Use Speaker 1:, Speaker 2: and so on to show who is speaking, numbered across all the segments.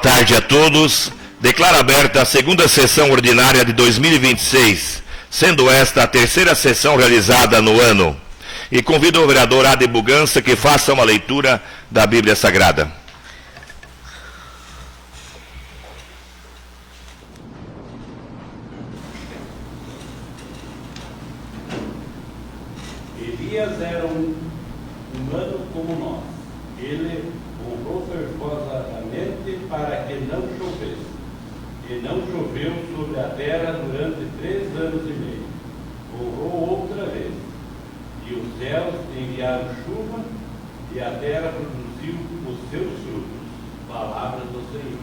Speaker 1: Boa tarde a todos. Declaro aberta a segunda sessão ordinária de 2026, sendo esta a terceira sessão realizada no ano. E convido o vereador Ade Bugança que faça uma leitura da Bíblia Sagrada.
Speaker 2: Elias era um humano como nós. Ele orou fervorosamente para que não chovesse. E não choveu sobre a terra durante 3 anos e meio. Orou outra vez. E os céus enviaram chuva, e a terra produziu os seus frutos. Palavra do Senhor.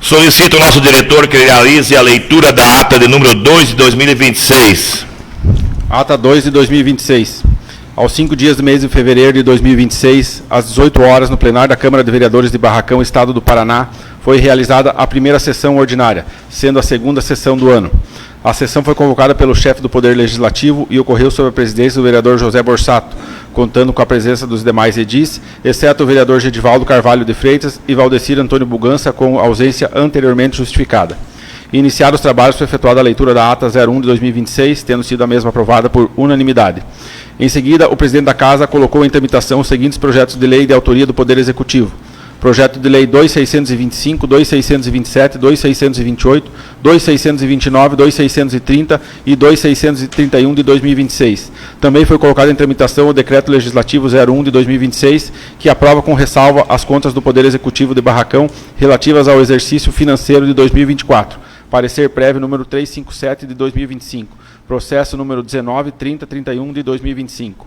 Speaker 1: Solicito ao nosso diretor que realize a leitura da ata de número 2 de 2026.
Speaker 3: Ata 2 de 2026. Aos 5 dias do mês de fevereiro de 2026, às 18 horas, no plenário da Câmara de Vereadores de Barracão, Estado do Paraná, foi realizada a primeira sessão ordinária, sendo a segunda sessão do ano. A sessão foi convocada pelo chefe do Poder Legislativo e ocorreu sob a presidência do vereador José Borsato, contando com a presença dos demais edis, exceto o vereador Gedivaldo Carvalho de Freitas e Valdecir Antônio Bugança, com ausência anteriormente justificada. Iniciados os trabalhos, foi efetuada a leitura da ata 01 de 2026, tendo sido a mesma aprovada por unanimidade. Em seguida, o presidente da Casa colocou em tramitação os seguintes projetos de lei de autoria do Poder Executivo: projeto de lei 2625, 2627, 2628, 2629, 2630 e 2631 de 2026. Também foi colocado em tramitação o decreto legislativo 01 de 2026, que aprova com ressalva as contas do Poder Executivo de Barracão relativas ao exercício financeiro de 2024. Parecer prévio número 357 de 2025. Processo número 193031 de 2025.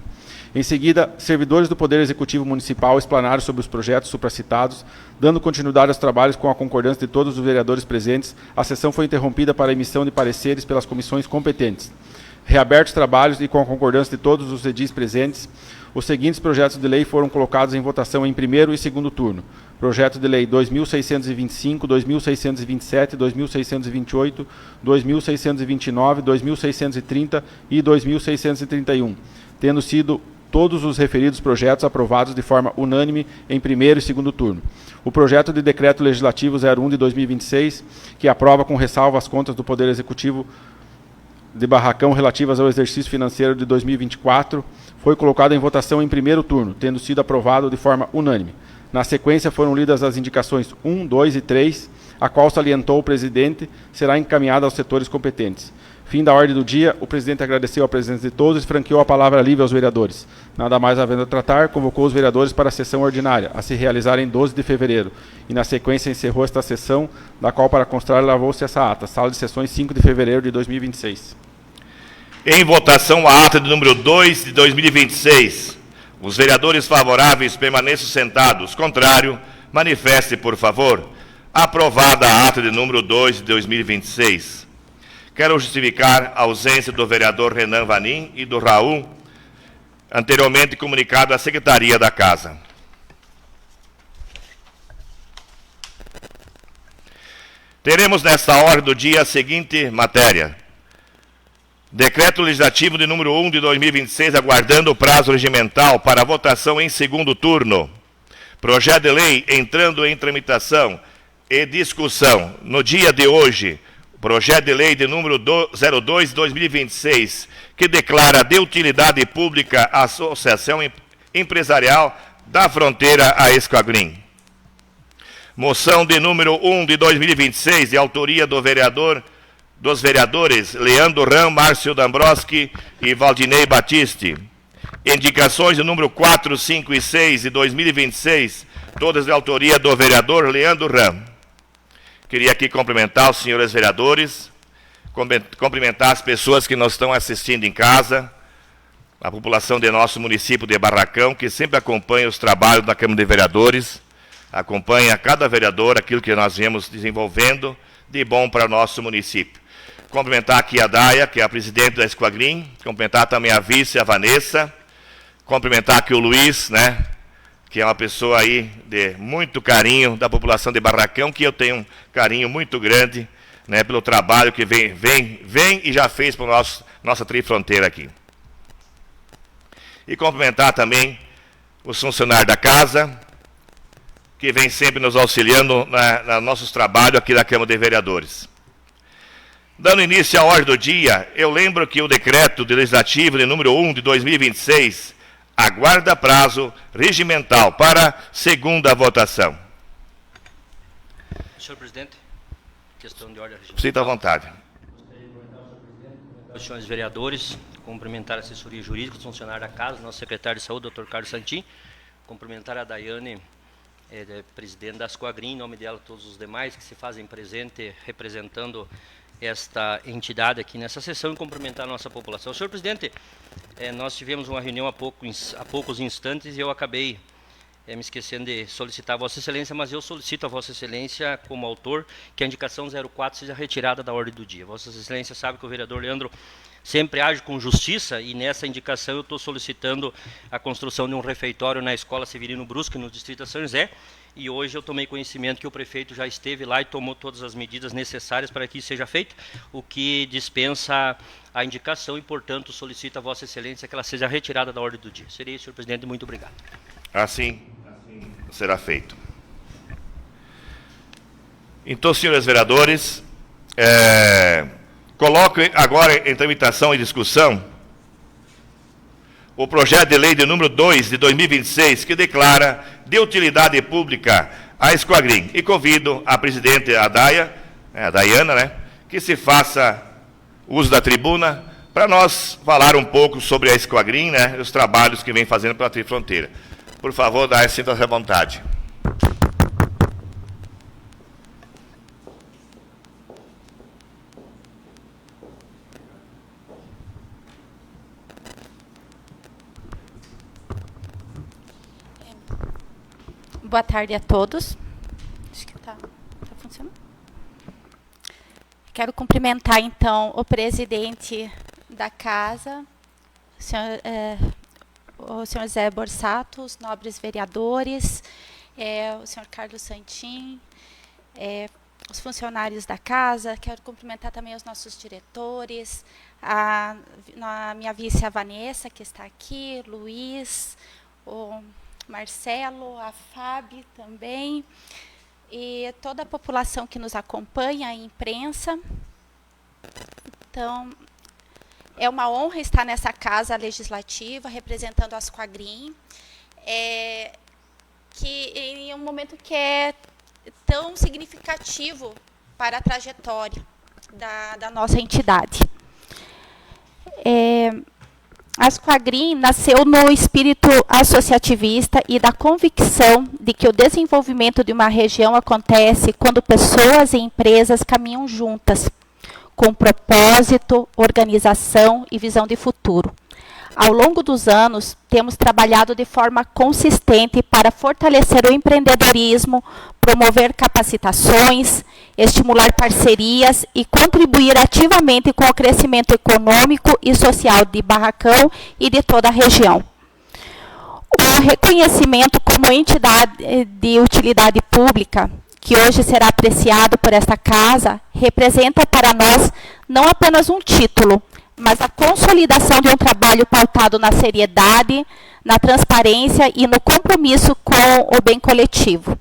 Speaker 3: Em seguida, servidores do Poder Executivo Municipal explanaram sobre os projetos supracitados, dando continuidade aos trabalhos com a concordância de todos os vereadores presentes. A sessão foi interrompida para a emissão de pareceres pelas comissões competentes. Reabertos os trabalhos e com a concordância de todos os edis presentes, os seguintes projetos de lei foram colocados em votação em primeiro e segundo turno: projeto de lei 2625, 2627, 2628, 2629, 2630 e 2631, tendo sido todos os referidos projetos aprovados de forma unânime em primeiro e segundo turno. O projeto de decreto legislativo 01 de 2026, que aprova com ressalva as contas do Poder Executivo de Barracão relativas ao exercício financeiro de 2024, foi colocado em votação em primeiro turno, tendo sido aprovado de forma unânime. Na sequência foram lidas as indicações 1, 2 e 3, a qual salientou o presidente, será encaminhada aos setores competentes. Fim da ordem do dia, o presidente agradeceu a presença de todos e franqueou a palavra livre aos vereadores. Nada mais havendo a tratar, convocou os vereadores para a sessão ordinária, a se realizar em 12 de fevereiro, e na sequência encerrou esta sessão, da qual para constar lavou-se essa ata, sala de sessões 5 de fevereiro de 2026.
Speaker 1: Em votação a ata de número 2 de 2026. Os vereadores favoráveis permaneçam sentados. Contrário, manifeste, por favor. Aprovada a ata de número 2 de 2026. Quero justificar a ausência do vereador Renan Vanin e do Raul, anteriormente comunicado à Secretaria da Casa. Teremos nesta ordem do dia a seguinte matéria: decreto legislativo de número 1 de 2026, aguardando o prazo regimental para votação em segundo turno. Projeto de lei entrando em tramitação e discussão no dia de hoje. Projeto de lei de número 02 de 2026, que declara de utilidade pública a Associação Empresarial da Fronteira a Esquadrim. Moção de número 1 de 2026, de autoria dos vereadores Leandro Ram, Márcio Dambrowski e Valdinei Batiste. Indicações de número 4, 5 e 6 de 2026, todas de autoria do vereador Leandro Ram. Queria aqui cumprimentar os senhores vereadores, cumprimentar as pessoas que nos estão assistindo em casa, a população de nosso município de Barracão, que sempre acompanha os trabalhos da Câmara de Vereadores, acompanha cada vereador aquilo que nós viemos desenvolvendo de bom para o nosso município. Cumprimentar aqui a Daia, que é a presidente da Esquadrim, cumprimentar também a vice, a Vanessa, cumprimentar aqui o Luiz, né, que é uma pessoa aí de muito carinho da população de Barracão, que eu tenho um carinho muito grande, né, pelo trabalho que vem e já fez para nossa trifronteira aqui. E cumprimentar também os funcionários da casa, que vem sempre nos auxiliando nos nossos trabalhos aqui da Câmara de Vereadores. Dando início à ordem do dia, eu lembro que o decreto legislativo de número 1 de 2026 aguarda prazo regimental para segunda votação.
Speaker 4: Senhor presidente, questão de ordem regimental.
Speaker 1: Sinta à vontade.
Speaker 4: Os senhores vereadores, cumprimentar a assessoria jurídica, os funcionários da casa, nosso secretário de saúde, Dr. Carlos Santin, cumprimentar a Daiane, presidente da Ascoagrin, em nome dela todos os demais que se fazem presente representando esta entidade aqui nessa sessão, e cumprimentar a nossa população. Senhor presidente, nós tivemos uma reunião há poucos instantes e eu acabei me esquecendo de solicitar a Vossa Excelência, mas eu solicito a Vossa Excelência, como autor, que a indicação 04 seja retirada da ordem do dia. Vossa Excelência sabe que o vereador Leandro sempre age com justiça, e nessa indicação eu estou solicitando a construção de um refeitório na Escola Severino Brusque, no distrito de São José, e hoje eu tomei conhecimento que o prefeito já esteve lá e tomou todas as medidas necessárias para que isso seja feito, o que dispensa a indicação e, portanto, solicito a Vossa Excelência que ela seja retirada da ordem do dia. Seria isso, senhor presidente, muito obrigado.
Speaker 1: Assim será feito. Então, senhores vereadores, coloco agora em tramitação e discussão o projeto de lei de número 2 de 2026, que declara de utilidade pública a Escoagrin. E convido a presidente, a Daiana, né, que se faça uso da tribuna para nós falar um pouco sobre a Escoagrin, né, os trabalhos que vem fazendo pela Trifronteira. Por favor, Daiana, sinta-se à vontade.
Speaker 5: Boa tarde a todos. Acho que está funcionando. Quero cumprimentar, então, o presidente da casa, o senhor Zé Borsato, os nobres vereadores, o senhor Carlos Santin, os funcionários da casa. Quero cumprimentar também os nossos diretores, a minha vice, a Vanessa, que está aqui, Luiz, o Marcelo, a Fábio também, e toda a população que nos acompanha, a imprensa. Então, é uma honra estar nessa casa legislativa, representando a Ascoagrin, que em um momento que é tão significativo para a trajetória da nossa entidade. A Ascoagrin nasceu no espírito associativista e da convicção de que o desenvolvimento de uma região acontece quando pessoas e empresas caminham juntas, com propósito, organização e visão de futuro. Ao longo dos anos, temos trabalhado de forma consistente para fortalecer o empreendedorismo, promover capacitações, estimular parcerias e contribuir ativamente com o crescimento econômico e social de Barracão e de toda a região. O reconhecimento como entidade de utilidade pública, que hoje será apreciado por esta casa, representa para nós não apenas um título, mas a consolidação de um trabalho pautado na seriedade, na transparência e no compromisso com o bem coletivo.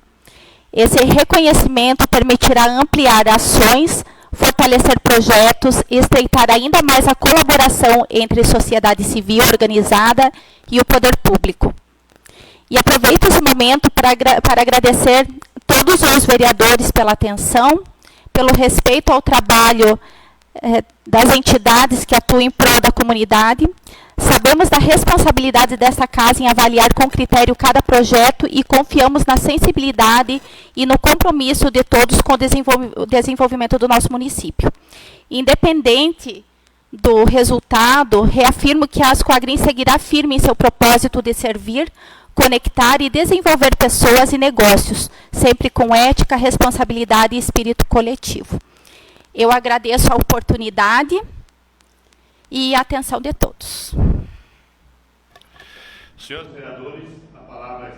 Speaker 5: Esse reconhecimento permitirá ampliar ações, fortalecer projetos e estreitar ainda mais a colaboração entre sociedade civil organizada e o poder público. E aproveito esse momento para agradecer todos os vereadores pela atenção, pelo respeito ao trabalho das entidades que atuam em prol da comunidade. Sabemos da responsabilidade dessa casa em avaliar com critério cada projeto e confiamos na sensibilidade e no compromisso de todos com o desenvolvimento do nosso município. Independente do resultado, reafirmo que a Ascoagrin seguirá firme em seu propósito de servir, conectar e desenvolver pessoas e negócios, sempre com ética, responsabilidade e espírito coletivo. Eu agradeço a oportunidade e a atenção de todos.
Speaker 1: Senhores vereadores, a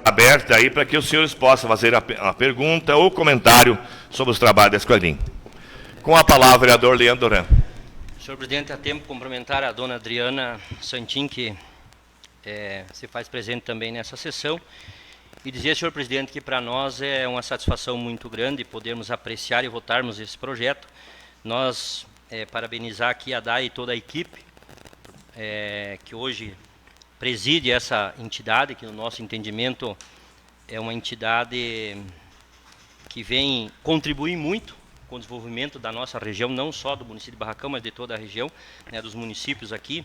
Speaker 1: Aberta aí para que os senhores possam fazer a pergunta ou comentário sobre os trabalhos da Esquadrinha. Com a palavra, o vereador Leandro Doran.
Speaker 4: Senhor presidente, há tempo cumprimentar a dona Adriana Santin, que se faz presente também nessa sessão, e dizer, senhor presidente, que para nós é uma satisfação muito grande podermos apreciar e votarmos esse projeto. Nós parabenizar aqui a DAI e toda a equipe que hoje preside essa entidade, que no nosso entendimento é uma entidade que vem contribuir muito com o desenvolvimento da nossa região, não só do município de Barracão, mas de toda a região, né, dos municípios aqui.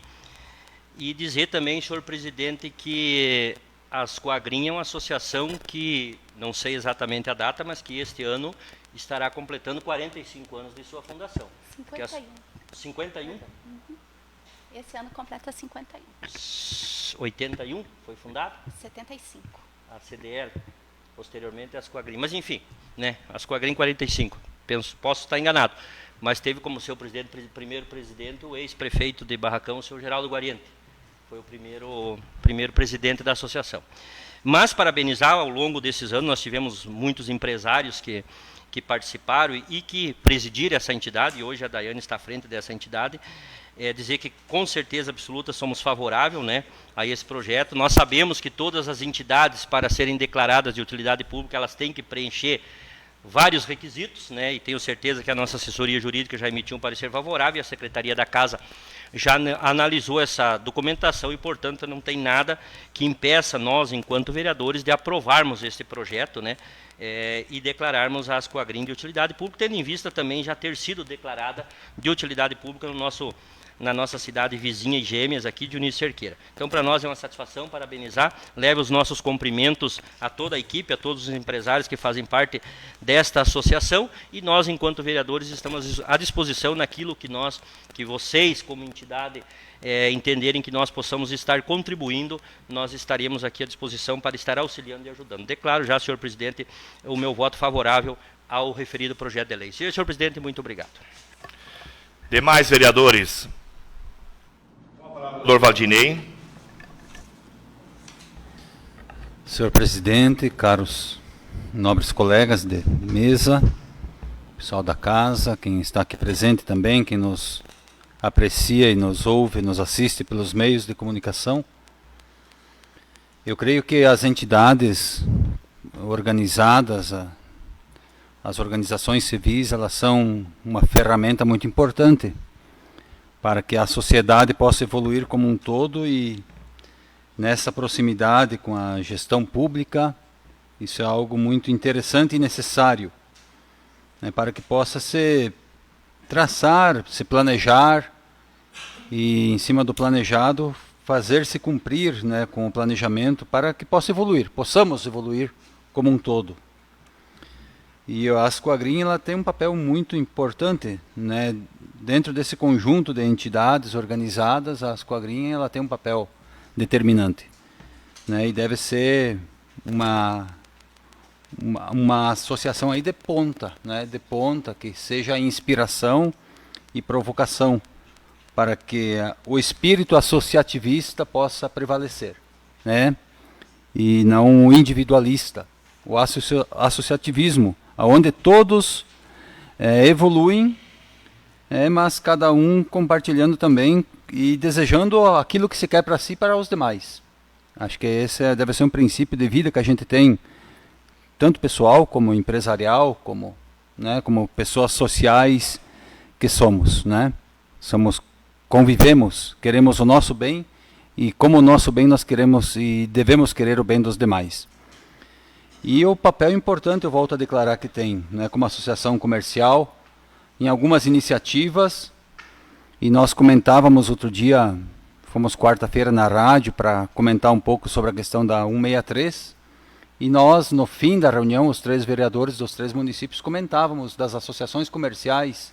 Speaker 4: E dizer também, senhor presidente, que a Ascoagrin é uma associação que, não sei exatamente a data, mas que este ano estará completando 45 anos de sua fundação.
Speaker 5: 51.
Speaker 4: 51?
Speaker 5: Uhum. Esse ano completa 51.
Speaker 4: 81 foi fundado?
Speaker 5: 75.
Speaker 4: A CDL, posteriormente a Ascoagrin. Mas enfim, né, a Ascoagrin 45. Posso estar enganado. Mas teve como seu primeiro presidente o ex-prefeito de Barracão, o senhor Geraldo Guariente. Foi o primeiro presidente da associação. Mas, parabenizar, ao longo desses anos, nós tivemos muitos empresários que participaram e que presidiram essa entidade, e hoje a Daiane está à frente dessa entidade. Dizer que, com certeza absoluta, somos favoráveis, né, a esse projeto. Nós sabemos que todas as entidades, para serem declaradas de utilidade pública, elas têm que preencher vários requisitos, né, e tenho certeza que a nossa assessoria jurídica já emitiu um parecer favorável, e a Secretaria da Casa já analisou essa documentação e, portanto, não tem nada que impeça nós, enquanto vereadores, de aprovarmos esse projeto, né, e declararmos a Ascoagrin de utilidade pública, tendo em vista também já ter sido declarada de utilidade pública na nossa cidade vizinha e gêmeas aqui de Unice Cerqueira. Então, para nós é uma satisfação, parabenizar, leve os nossos cumprimentos a toda a equipe, a todos os empresários que fazem parte desta associação, e nós, enquanto vereadores, estamos à disposição naquilo que vocês, como entidade, entenderem que nós possamos estar contribuindo, nós estaremos aqui à disposição para estar auxiliando e ajudando. Declaro já, senhor presidente, o meu voto favorável ao referido projeto de lei. Senhor presidente, muito obrigado.
Speaker 1: Demais vereadores. Vereador Valdinei.
Speaker 6: Senhor presidente, caros nobres colegas de mesa, pessoal da casa, quem está aqui presente também, quem nos aprecia e nos ouve, nos assiste pelos meios de comunicação. Eu creio que as entidades organizadas, as organizações civis, elas são uma ferramenta muito importante para que a sociedade possa evoluir como um todo, e nessa proximidade com a gestão pública, isso é algo muito interessante e necessário, né, para que possa se traçar, se planejar, e em cima do planejado fazer-se cumprir, né, com o planejamento, para que possamos evoluir como um todo. E a Ascoagrin, ela tem um papel muito importante, né, dentro desse conjunto de entidades organizadas. A Ascoagrin, ela tem um papel determinante, né, e deve ser uma associação aí de ponta, né, que seja inspiração e provocação para que o espírito associativista possa prevalecer, né, e não o individualista, o associativismo, onde todos evoluem, mas cada um compartilhando também e desejando aquilo que se quer para si e para os demais. Acho que esse deve ser um princípio de vida que a gente tem, tanto pessoal como empresarial, como, né, como pessoas sociais que somos, né? Convivemos, queremos o nosso bem, e como o nosso bem nós queremos e devemos querer o bem dos demais. E o papel importante, eu volto a declarar que tem, né, como associação comercial, em algumas iniciativas, e nós comentávamos outro dia, fomos quarta-feira na rádio para comentar um pouco sobre a questão da 163, e nós, no fim da reunião, os 3 vereadores dos 3 municípios, comentávamos das associações comerciais,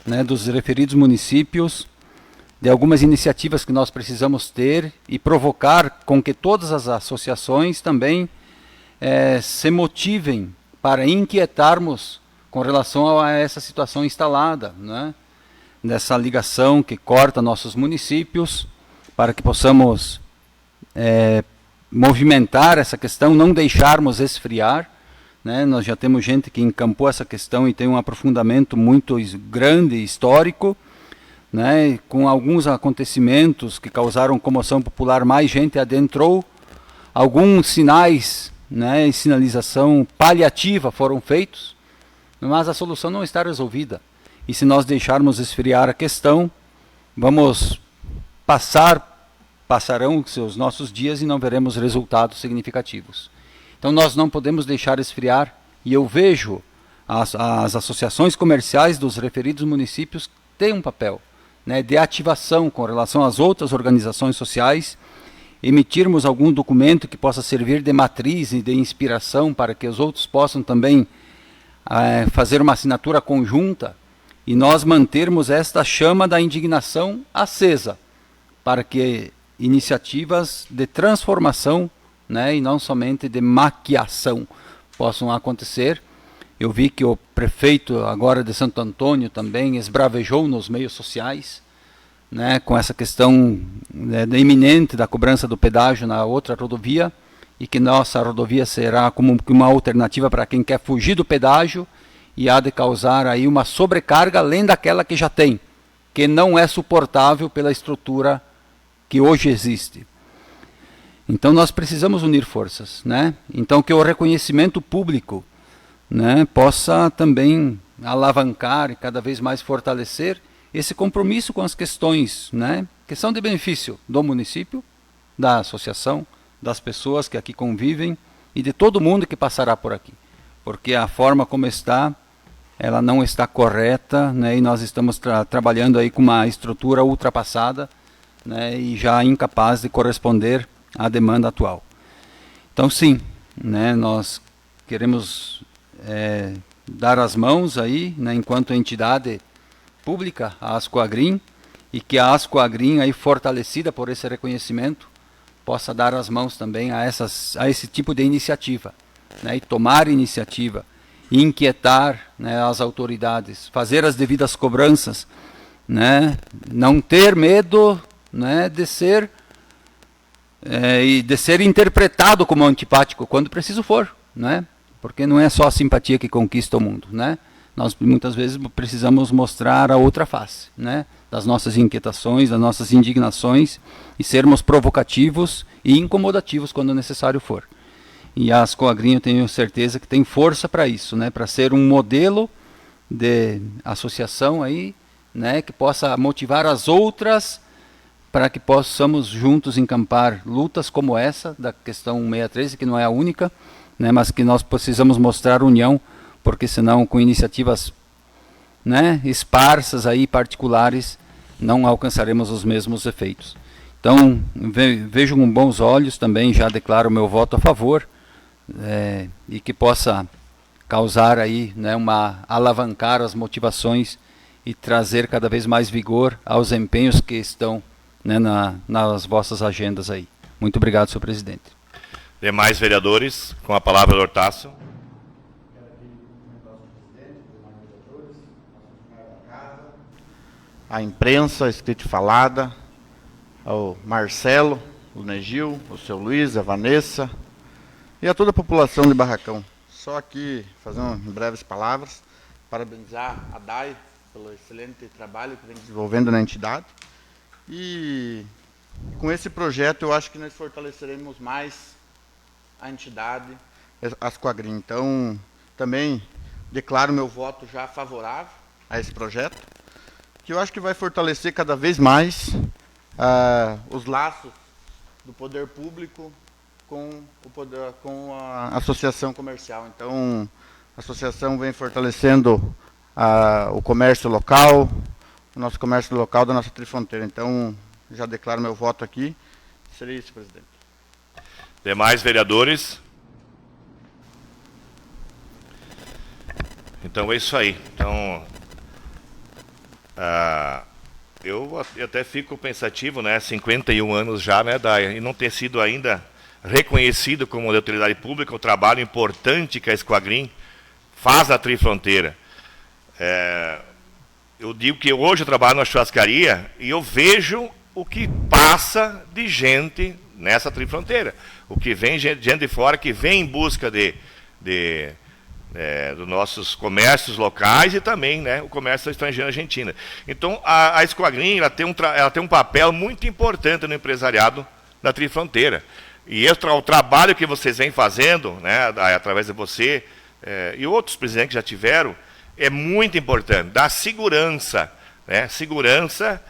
Speaker 6: né, dos referidos municípios, de algumas iniciativas que nós precisamos ter e provocar com que todas as associações também se motivem para inquietarmos com relação a essa situação instalada, né? Nessa ligação que corta nossos municípios, para que possamos movimentar essa questão, não deixarmos esfriar, né? Nós já temos gente que encampou essa questão e tem um aprofundamento muito grande e histórico, né? Com alguns acontecimentos que causaram comoção popular, mais gente adentrou, alguns sinais, né, e sinalização paliativa foram feitos, mas a solução não está resolvida. E se nós deixarmos esfriar a questão, passarão os nossos dias e não veremos resultados significativos. Então nós não podemos deixar esfriar, e eu vejo as associações comerciais dos referidos municípios têm um papel, né, de ativação com relação às outras organizações sociais, emitirmos algum documento que possa servir de matriz e de inspiração para que os outros possam também fazer uma assinatura conjunta e nós mantermos esta chama da indignação acesa para que iniciativas de transformação, né, e não somente de maquiação possam acontecer. Eu vi que o prefeito agora de Santo Antônio também esbravejou nos meios sociais, né, com essa questão, né, iminente da cobrança do pedágio na outra rodovia, e que nossa rodovia será como uma alternativa para quem quer fugir do pedágio, e há de causar aí uma sobrecarga além daquela que já tem, que não é suportável pela estrutura que hoje existe. Então nós precisamos unir forças, né? Então que o reconhecimento público, né, possa também alavancar e cada vez mais fortalecer esse compromisso com as questões, né, que são de benefício do município, da associação, das pessoas que aqui convivem e de todo mundo que passará por aqui. Porque a forma como está, ela não está correta, né, e nós estamos trabalhando aí com uma estrutura ultrapassada, né, e já incapaz de corresponder à demanda atual. Então sim, né, nós queremos dar as mãos aí, né, enquanto entidade pública, a Ascoagrin, e que a Ascoagrin, aí fortalecida por esse reconhecimento, possa dar as mãos também a esse tipo de iniciativa, né, e tomar iniciativa, e inquietar, né, as autoridades, fazer as devidas cobranças, né, não ter medo, né, de ser interpretado como antipático quando preciso for, né, porque não é só a simpatia que conquista o mundo, né? Nós muitas vezes precisamos mostrar a outra face, né, das nossas inquietações, das nossas indignações, e sermos provocativos e incomodativos quando necessário for. E a Ascoagrin, eu tenho certeza que tem força para isso, né, para ser um modelo de associação aí, né, que possa motivar as outras para que possamos juntos encampar lutas como essa da questão 613, que não é a única, né, mas que nós precisamos mostrar união, porque senão com iniciativas, né, esparsas aí, particulares, não alcançaremos os mesmos efeitos. Então, vejo com bons olhos também, já declaro o meu voto a favor, e que possa causar aí, né, alavancar as motivações e trazer cada vez mais vigor aos empenhos que estão, né, nas vossas agendas aí. Muito obrigado, senhor presidente.
Speaker 1: Demais vereadores, com a palavra do Hortácio.
Speaker 7: A imprensa, escrita e falada, ao Marcelo, o Negil, o seu Luiz, a Vanessa e a toda a população de Barracão. Só aqui fazer breves palavras, parabenizar a DAI pelo excelente trabalho que vem desenvolvendo na entidade. E com esse projeto eu acho que nós fortaleceremos mais a entidade, a Ascoagrin. Então, também declaro meu voto já favorável a esse projeto, que eu acho que vai fortalecer cada vez mais os laços do poder público com a associação comercial. Então, a associação vem fortalecendo o comércio local, o nosso comércio local da nossa trifronteira. Então, já declaro meu voto aqui. Seria isso, presidente.
Speaker 1: Demais vereadores? Então é isso aí. Então, eu até fico pensativo, né, 51 anos já, né, e não ter sido ainda reconhecido como de utilidade pública o trabalho importante que a Ascoagrin faz na trifronteira. Eu digo que hoje eu trabalho na churrascaria e eu vejo o que passa de gente nessa trifronteira. O que vem gente de fora, que vem em busca dos nossos comércios locais e também, né, o comércio estrangeiro na Argentina. Então, a Esquadrin, ela tem um papel muito importante no empresariado da trifronteira. E o trabalho que vocês vêm fazendo, né, através de você e outros presidentes que já tiveram, é muito importante. Dá segurança, né, segurança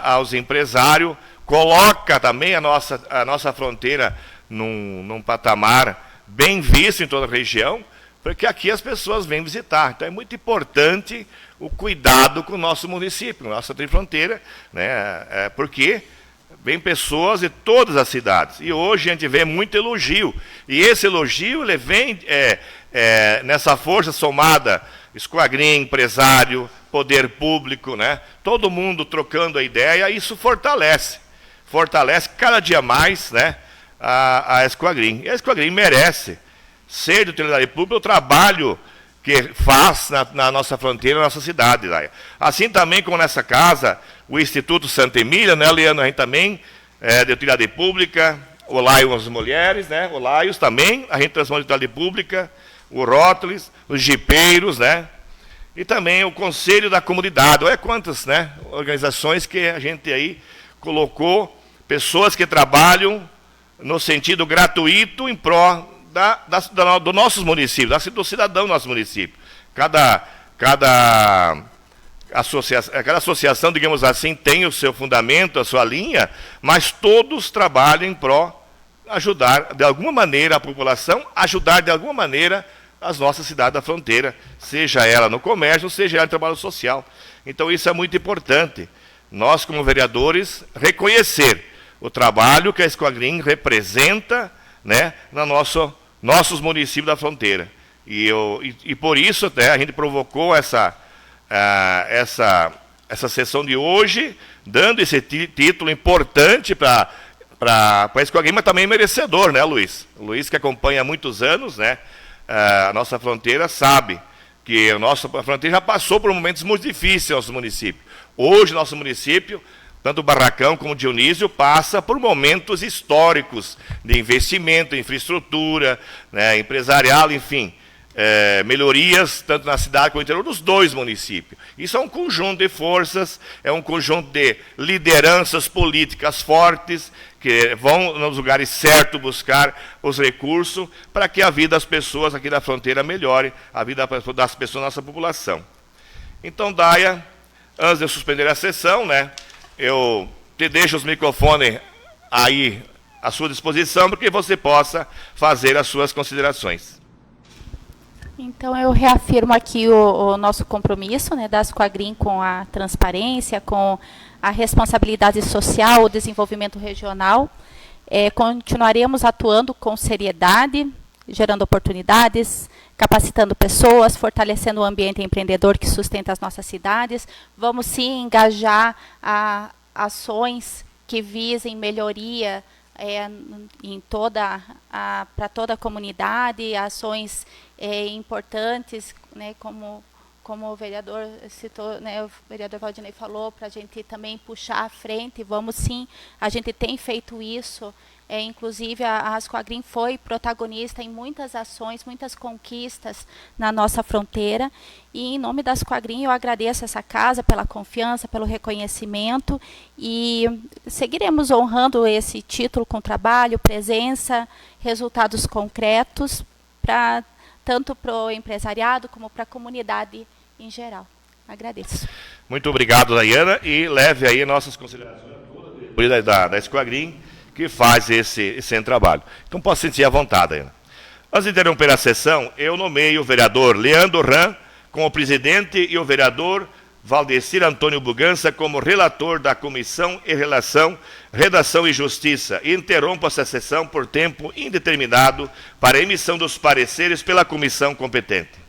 Speaker 1: aos empresários, coloca também a nossa fronteira num patamar bem visto em toda a região, porque aqui as pessoas vêm visitar. Então é muito importante o cuidado com o nosso município, nossa trifronteira, né, porque vem pessoas de todas as cidades. E hoje a gente vê muito elogio. E esse elogio ele vem nessa força somada, Esquadrin, empresário, poder público, né? Todo mundo trocando a ideia, isso fortalece cada dia mais, né, a Esquadrin. E a Esquadrin merece ser de utilidade pública o trabalho que faz na nossa fronteira, na nossa cidade. Assim também como nessa casa, o Instituto Santa Emília, né, Leandro, a gente também é de utilidade pública, o Laios as mulheres, né, o Laios também, a gente transforma de utilidade pública, o Rótulis, os jipeiros, né, e também o Conselho da Comunidade. Olha quantas, né, organizações que a gente aí colocou, pessoas que trabalham no sentido gratuito em pró do nossos municípios, do cidadão do nosso município. Cada associação, digamos assim, tem o seu fundamento, a sua linha, mas todos trabalham em pró ajudar de alguma maneira a população, ajudar de alguma maneira as nossas cidades da fronteira, seja ela no comércio, seja ela no trabalho social. Então isso é muito importante. Nós, como vereadores, reconhecer o trabalho que a Esquadrin representa, né, nossos municípios da fronteira. E por isso até a gente provocou essa sessão de hoje, dando esse título importante para a Esquadrin, mas também merecedor, né, Luiz? O Luiz, que acompanha há muitos anos, né, a nossa fronteira, sabe que a nossa fronteira já passou por momentos muito difíceis no nosso município. Hoje, nosso município, tanto o Barracão como o Dionísio, passa por momentos históricos de investimento, infraestrutura, né, empresarial, enfim, melhorias, tanto na cidade como no interior dos dois municípios. Isso é um conjunto de forças, é um conjunto de lideranças políticas fortes, que vão nos lugares certos buscar os recursos para que a vida das pessoas aqui da fronteira melhore, a vida das pessoas da nossa população. Então, Daia, antes de eu suspender a sessão, né, eu te deixo os microfones aí à sua disposição para que você possa fazer as suas considerações.
Speaker 5: Então, eu reafirmo aqui o nosso compromisso, né, da Esquadrin com a transparência, com a responsabilidade social, o desenvolvimento regional. Continuaremos atuando com seriedade, gerando oportunidades, capacitando pessoas, fortalecendo o ambiente empreendedor que sustenta as nossas cidades. Vamos, sim, engajar ações que visem melhoria para toda a comunidade, ações importantes, né, como o vereador citou, né, o vereador Valdinei falou, para a gente também puxar à frente. Vamos, sim, a gente tem feito isso. Inclusive, a Esquadrin foi protagonista em muitas ações, muitas conquistas na nossa fronteira. E, em nome da Esquadrin, eu agradeço essa casa pela confiança, pelo reconhecimento. E seguiremos honrando esse título com trabalho, presença, resultados concretos, tanto para o empresariado como para a comunidade em geral. Agradeço.
Speaker 1: Muito obrigado, Daiana. E leve aí nossas considerações da Esquadrin, que faz esse trabalho. Então, posso sentir à vontade, Ana. Antes de interromper a sessão, eu nomeio o vereador Leandro Ram como presidente e o vereador Valdecir Antônio Bugança como relator da Comissão e Redação e Justiça. E interrompo essa sessão por tempo indeterminado para a emissão dos pareceres pela comissão competente.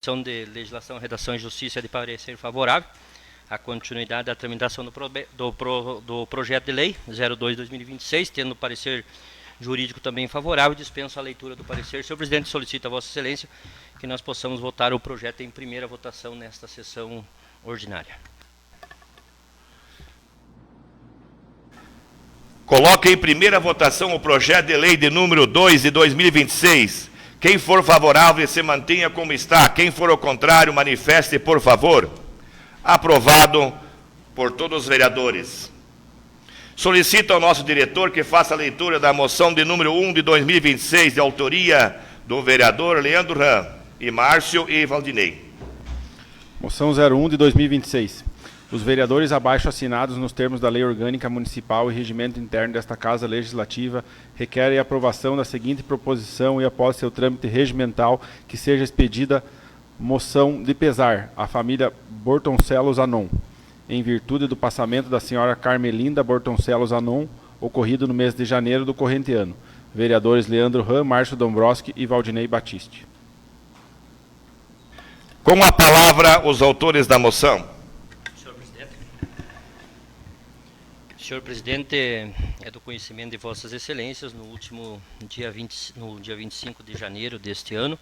Speaker 4: Comissão de Legislação, Redação e Justiça de parecer favorável à continuidade da tramitação do projeto de lei 02/2026, tendo parecer jurídico também favorável, dispenso a leitura do parecer. Senhor presidente, solicito a Vossa Excelência que nós possamos votar o projeto em primeira votação nesta sessão ordinária.
Speaker 1: Coloque em primeira votação o projeto de lei de número 2 de 2026. Quem for favorável, se mantenha como está. Quem for ao contrário, manifeste, por favor. Aprovado por todos os vereadores. Solicito ao nosso diretor que faça a leitura da moção de número 1 de 2026, de autoria do vereador Leandro Ram, e Márcio e Valdinei.
Speaker 3: Moção 01 de 2026. Os vereadores abaixo assinados nos termos da Lei Orgânica Municipal e Regimento Interno desta Casa Legislativa requerem a aprovação da seguinte proposição e, após seu trâmite regimental, que seja expedida moção de pesar à família Bortoncellos Anon, em virtude do passamento da senhora Carmelinda Bortoncellos Anon, ocorrido no mês de janeiro do corrente ano. Vereadores Leandro Ram, Márcio Dombrowski e Valdinei Batiste.
Speaker 1: Com a palavra, os autores da moção.
Speaker 4: Senhor presidente, é do conhecimento de Vossas Excelências, no último dia 25 de janeiro deste ano,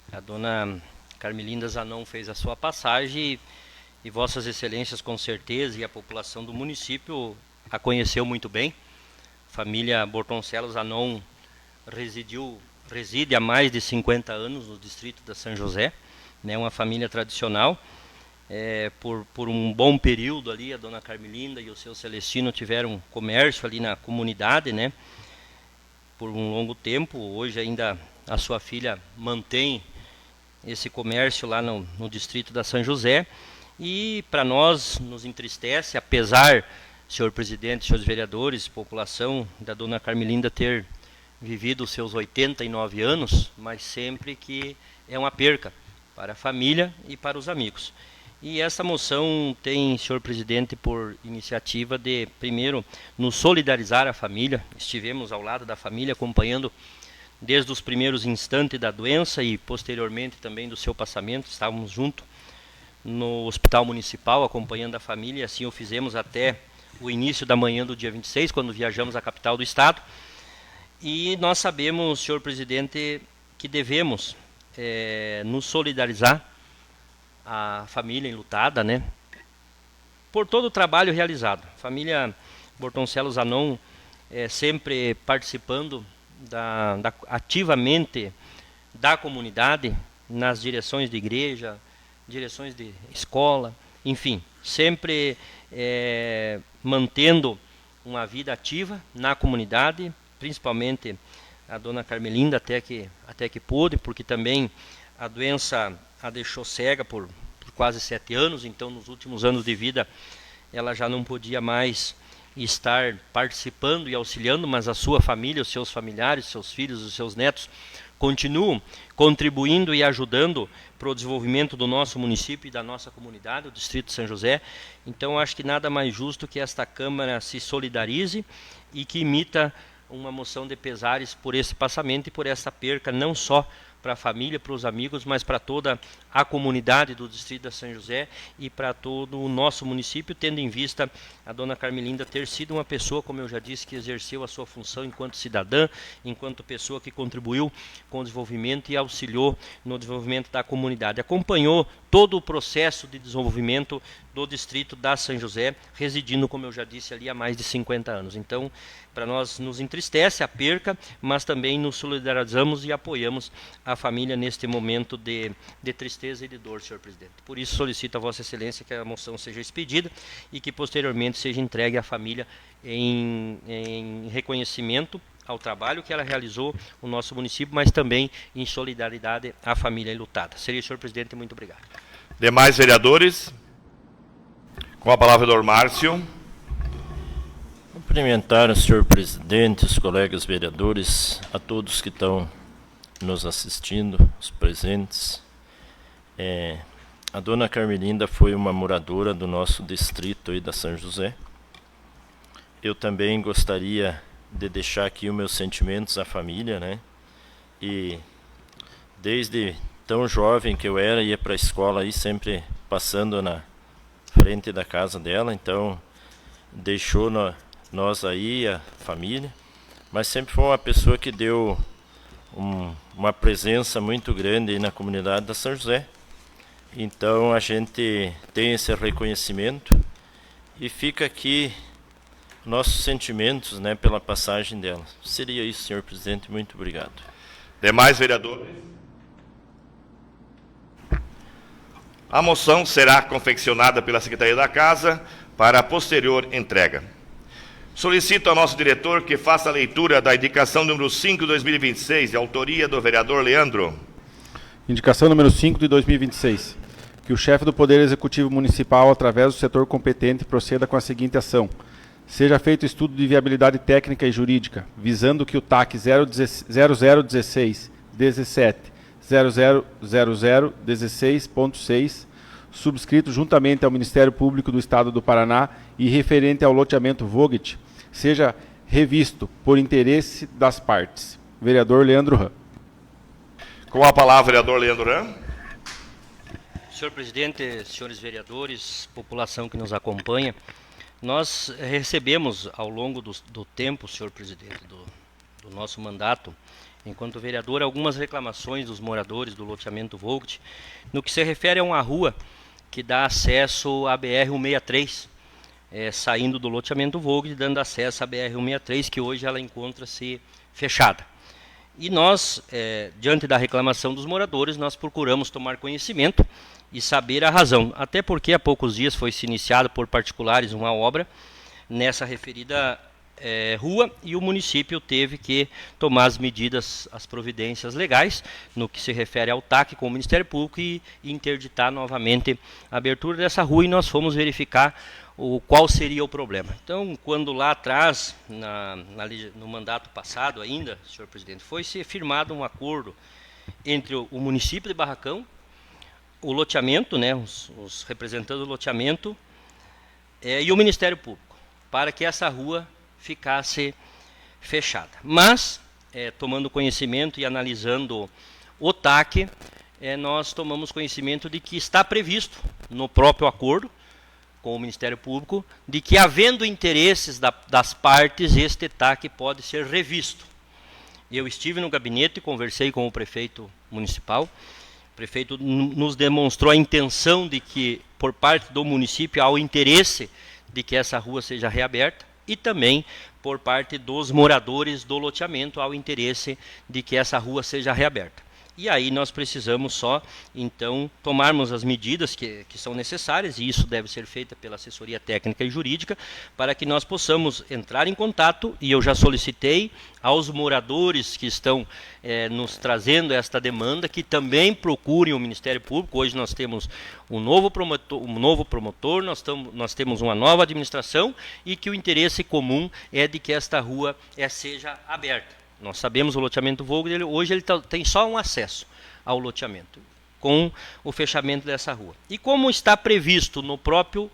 Speaker 4: a dona Carmelinda Zanon fez a sua passagem e Vossas Excelências, com certeza, e a população do município a conheceu muito bem. A família Bortoncellos Zanon reside há mais de 50 anos no distrito da São José, né, uma família tradicional. Por um bom período ali, a dona Carmelinda e o seu Celestino tiveram comércio ali na comunidade, né, por um longo tempo. Hoje ainda a sua filha mantém esse comércio lá no distrito da São José. E para nós nos entristece, apesar, senhor presidente, senhores vereadores, população, da dona Carmelinda ter vivido os seus 89 anos, mas sempre que é uma perca para a família e para os amigos. E essa moção tem, senhor presidente, por iniciativa de, primeiro, nos solidarizar a família. Estivemos ao lado da família, acompanhando desde os primeiros instantes da doença e posteriormente também do seu passamento. Estávamos juntos no Hospital Municipal, acompanhando a família, e assim o fizemos até o início da manhã do dia 26, quando viajamos à capital do estado. E nós sabemos, senhor presidente, que devemos nos solidarizar a família enlutada, né, por todo o trabalho realizado. A família Bortoncellos Zanon sempre participando ativamente da comunidade, nas direções de igreja, direções de escola, enfim, sempre mantendo uma vida ativa na comunidade, principalmente a dona Carmelinda até que pôde, porque também a doença a deixou cega por quase 7 anos, então nos últimos anos de vida ela já não podia mais estar participando e auxiliando, mas a sua família, os seus familiares, seus filhos, os seus netos continuam contribuindo e ajudando para o desenvolvimento do nosso município e da nossa comunidade, o Distrito de São José. Então acho que nada mais justo que esta Câmara se solidarize e que imita uma moção de pesares por esse passamento e por essa perca, não só para a família, para os amigos, mas para toda a comunidade do Distrito da São José e para todo o nosso município, tendo em vista a dona Carmelinda ter sido uma pessoa, como eu já disse, que exerceu a sua função enquanto cidadã, enquanto pessoa que contribuiu com o desenvolvimento e auxiliou no desenvolvimento da comunidade. Acompanhou todo o processo de desenvolvimento do Distrito da São José, residindo, como eu já disse, ali há mais de 50 anos. Então, para nós nos entristece a perca, mas também nos solidarizamos e apoiamos a família neste momento de tristeza e de dor, senhor presidente. Por isso solicito a Vossa Excelência que a moção seja expedida e que posteriormente seja entregue à família em reconhecimento ao trabalho que ela realizou no nosso município, mas também em solidariedade à família enlutada. Seria, senhor presidente, muito obrigado.
Speaker 1: Demais vereadores? Com a palavra, vereador Márcio.
Speaker 8: Cumprimentar o senhor presidente, os colegas vereadores, a todos que estão nos assistindo, os presentes. A dona Carmelinda foi uma moradora do nosso distrito aí da São José. Eu também gostaria de deixar aqui os meus sentimentos à família, né? E desde tão jovem que eu era, ia para a escola aí, sempre passando na frente da casa dela, então deixou nós aí, a família, mas sempre foi uma pessoa que deu uma presença muito grande aí na comunidade da São José. Então a gente tem esse reconhecimento e fica aqui nossos sentimentos, né, pela passagem dela. Seria isso, senhor presidente, muito obrigado.
Speaker 1: Demais vereadores? A moção será confeccionada pela Secretaria da Casa para a posterior entrega. Solicito ao nosso diretor que faça a leitura da indicação número 5 de 2026, de autoria do vereador Leandro.
Speaker 3: Indicação número 5 de 2026. Que o chefe do Poder Executivo Municipal, através do setor competente, proceda com a seguinte ação. Seja feito estudo de viabilidade técnica e jurídica, visando que o TAC 0016 17 0000 16.6, subscrito juntamente ao Ministério Público do Estado do Paraná e referente ao loteamento Vogt, seja revisto por interesse das partes. Vereador Leandro Ram.
Speaker 1: Com a palavra, vereador Leandro Ram.
Speaker 4: Senhor presidente, senhores vereadores, população que nos acompanha, nós recebemos ao longo do tempo, senhor presidente, do nosso mandato, enquanto vereador, algumas reclamações dos moradores do loteamento Vogt, no que se refere a uma rua que dá acesso à BR-163, saindo do loteamento Vogt, dando acesso à BR-163, que hoje ela encontra-se fechada. E nós, diante da reclamação dos moradores, nós procuramos tomar conhecimento e saber a razão. Até porque há poucos dias foi se iniciada por particulares uma obra nessa referida rua e o município teve que tomar as medidas, as providências legais no que se refere ao TAC com o Ministério Público e interditar novamente a abertura dessa rua, e nós fomos verificar qual seria o problema. Então, quando lá atrás, no mandato passado ainda, senhor presidente, foi-se firmado um acordo entre o município de Barracão, o loteamento, né, os representantes do loteamento e o Ministério Público, para que essa rua ficasse fechada. Mas, tomando conhecimento e analisando o TAC, nós tomamos conhecimento de que está previsto no próprio acordo com o Ministério Público, de que, havendo interesses das partes, este TAC pode ser revisto. Eu estive no gabinete e conversei com o prefeito municipal. O prefeito nos demonstrou a intenção de que, por parte do município, há o interesse de que essa rua seja reaberta, e também por parte dos moradores do loteamento há o interesse de que essa rua seja reaberta. E aí nós precisamos só, então, tomarmos as medidas que são necessárias, e isso deve ser feito pela assessoria técnica e jurídica, para que nós possamos entrar em contato, e eu já solicitei aos moradores que estão nos trazendo esta demanda, que também procurem o Ministério Público. Hoje nós temos um novo promotor, nós temos uma nova administração, e que o interesse comum é de que esta rua seja aberta. Nós sabemos o loteamento Vogt, hoje ele tem só um acesso ao loteamento, com o fechamento dessa rua. E como está previsto no próprio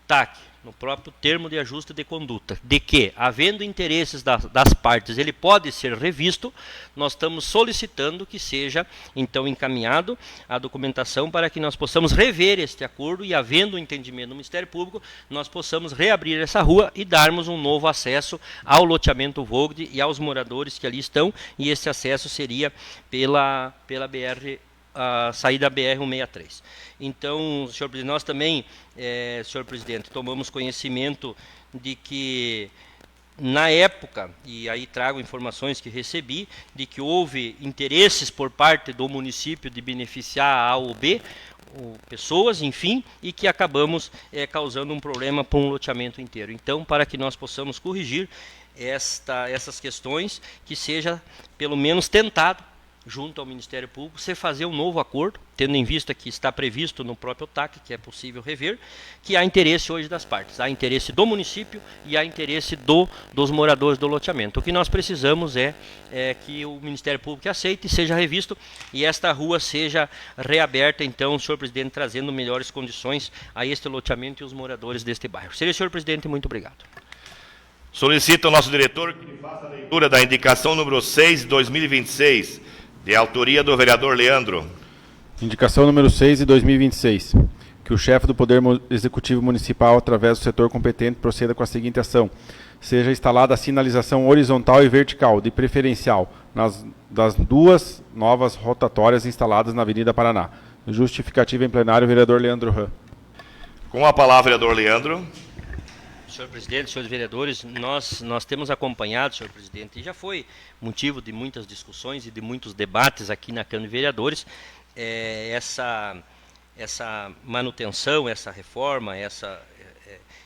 Speaker 4: TAC, no próprio termo de ajuste de conduta, de que, havendo interesses das partes, ele pode ser revisto, nós estamos solicitando que seja, então, encaminhado a documentação para que nós possamos rever este acordo e, havendo um entendimento do Ministério Público, nós possamos reabrir essa rua e darmos um novo acesso ao loteamento Vogt e aos moradores que ali estão, e esse acesso seria pela BR, a saída BR-163. Então, senhor presidente, nós também, senhor presidente, tomamos conhecimento de que, na época, e aí trago informações que recebi, de que houve interesses por parte do município de beneficiar a A ou B, pessoas, enfim, e que acabamos causando um problema para um loteamento inteiro. Então, para que nós possamos corrigir essas questões, que seja, pelo menos, tentado, junto ao Ministério Público, se fazer um novo acordo, tendo em vista que está previsto no próprio TAC, que é possível rever, que há interesse hoje das partes. Há interesse do município e há interesse dos moradores do loteamento. O que nós precisamos é que o Ministério Público aceite e seja revisto, e esta rua seja reaberta, então, senhor presidente, trazendo melhores condições a este loteamento e os moradores deste bairro. Seria, senhor presidente, muito obrigado.
Speaker 1: Solicito ao nosso diretor que faça a leitura da indicação número 6 de 2026, De autoria do vereador Leandro.
Speaker 3: Indicação número 6 de 2026. Que o chefe do Poder Executivo Municipal, através do setor competente, proceda com a seguinte ação. Seja instalada a sinalização horizontal e vertical, de preferencial, das duas novas rotatórias instaladas na Avenida Paraná. Justificativa em plenário, vereador Leandro Ram.
Speaker 1: Com a palavra, vereador Leandro.
Speaker 4: Senhor presidente, senhores vereadores, nós temos acompanhado, senhor presidente, e já foi motivo de muitas discussões e de muitos debates aqui na Câmara de Vereadores, essa manutenção, essa reforma,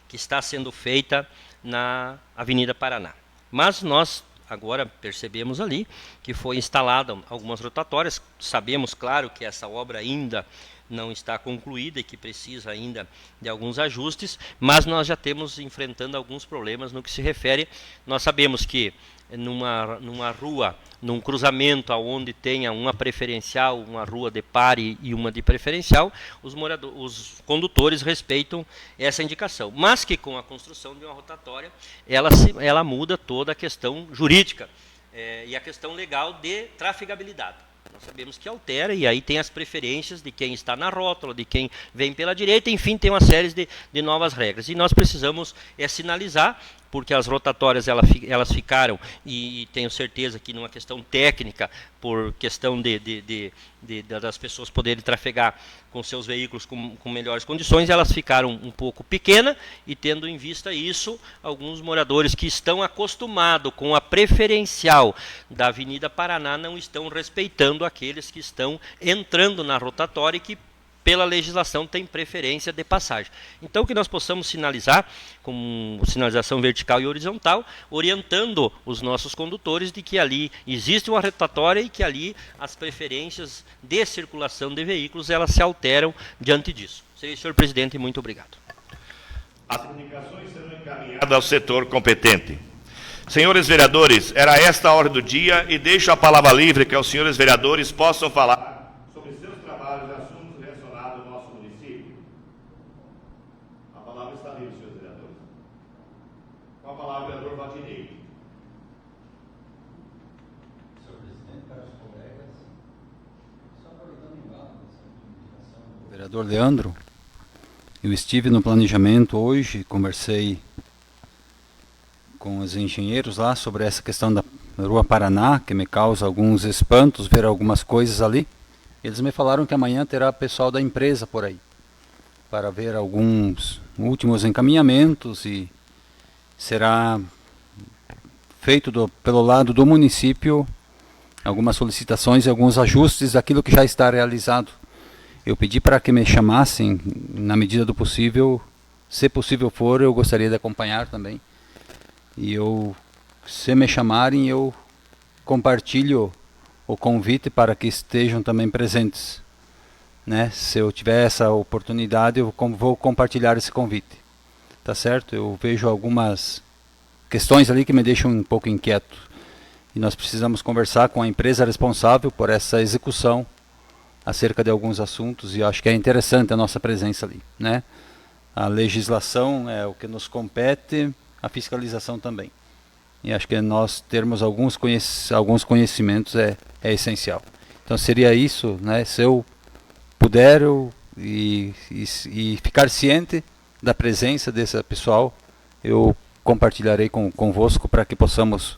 Speaker 4: que está sendo feita na Avenida Paraná. Mas nós agora percebemos ali que foi instalada algumas rotatórias. Sabemos, claro, que essa obra ainda não está concluída e que precisa ainda de alguns ajustes, mas nós já temos enfrentando alguns problemas no que se refere. Nós sabemos que numa rua, num cruzamento onde tenha uma preferencial, uma rua de pare e uma de preferencial, os condutores respeitam essa indicação. Mas que com a construção de uma rotatória, ela muda toda a questão jurídica e a questão legal de trafegabilidade. Nós sabemos que altera, e aí tem as preferências de quem está na rótula, de quem vem pela direita, enfim, tem uma série de novas regras. E nós precisamos sinalizar, porque as rotatórias elas ficaram, e tenho certeza que numa questão técnica, por questão das pessoas poderem trafegar com seus veículos com melhores condições, elas ficaram um pouco pequenas, e tendo em vista isso, alguns moradores que estão acostumados com a preferencial da Avenida Paraná não estão respeitando aqueles que estão entrando na rotatória e que pela legislação tem preferência de passagem. Então que nós possamos sinalizar com sinalização vertical e horizontal, orientando os nossos condutores de que ali existe uma rotatória e que ali as preferências de circulação de veículos elas se alteram diante disso. Senhor presidente, muito obrigado.
Speaker 1: As comunicações serão encaminhadas ao setor competente. Senhores vereadores, era esta a ordem do dia e deixo a palavra livre que os senhores vereadores possam falar sobre seus trabalhos e assuntos relacionados ao nosso município. A palavra está livre, senhores vereadores. Com a palavra, o vereador Valdinei.
Speaker 6: Senhor presidente, caros colegas, só aproveitando o embalo dessa comunicação do vereador Leandro, eu estive no planejamento hoje, conversei com os engenheiros lá sobre essa questão da Rua Paraná, que me causa alguns espantos ver algumas coisas ali. Eles me falaram que amanhã terá pessoal da empresa por aí, para ver alguns últimos encaminhamentos, e será feito pelo lado do município algumas solicitações e alguns ajustes daquilo que já está realizado. Eu pedi para que me chamassem, na medida do possível, se possível for, eu gostaria de acompanhar também. E se me chamarem, eu compartilho o convite para que estejam também presentes, né? Se eu tiver essa oportunidade, eu vou compartilhar esse convite, tá certo? Eu vejo algumas questões ali que me deixam um pouco inquieto, e nós precisamos conversar com a empresa responsável por essa execução acerca de alguns assuntos, e acho que é interessante a nossa presença ali, né? A legislação é o que nos compete, a fiscalização também. E acho que nós termos alguns conhecimentos é essencial. Então seria isso, né? Se eu puder e ficar ciente da presença desse pessoal, eu compartilharei convosco para que possamos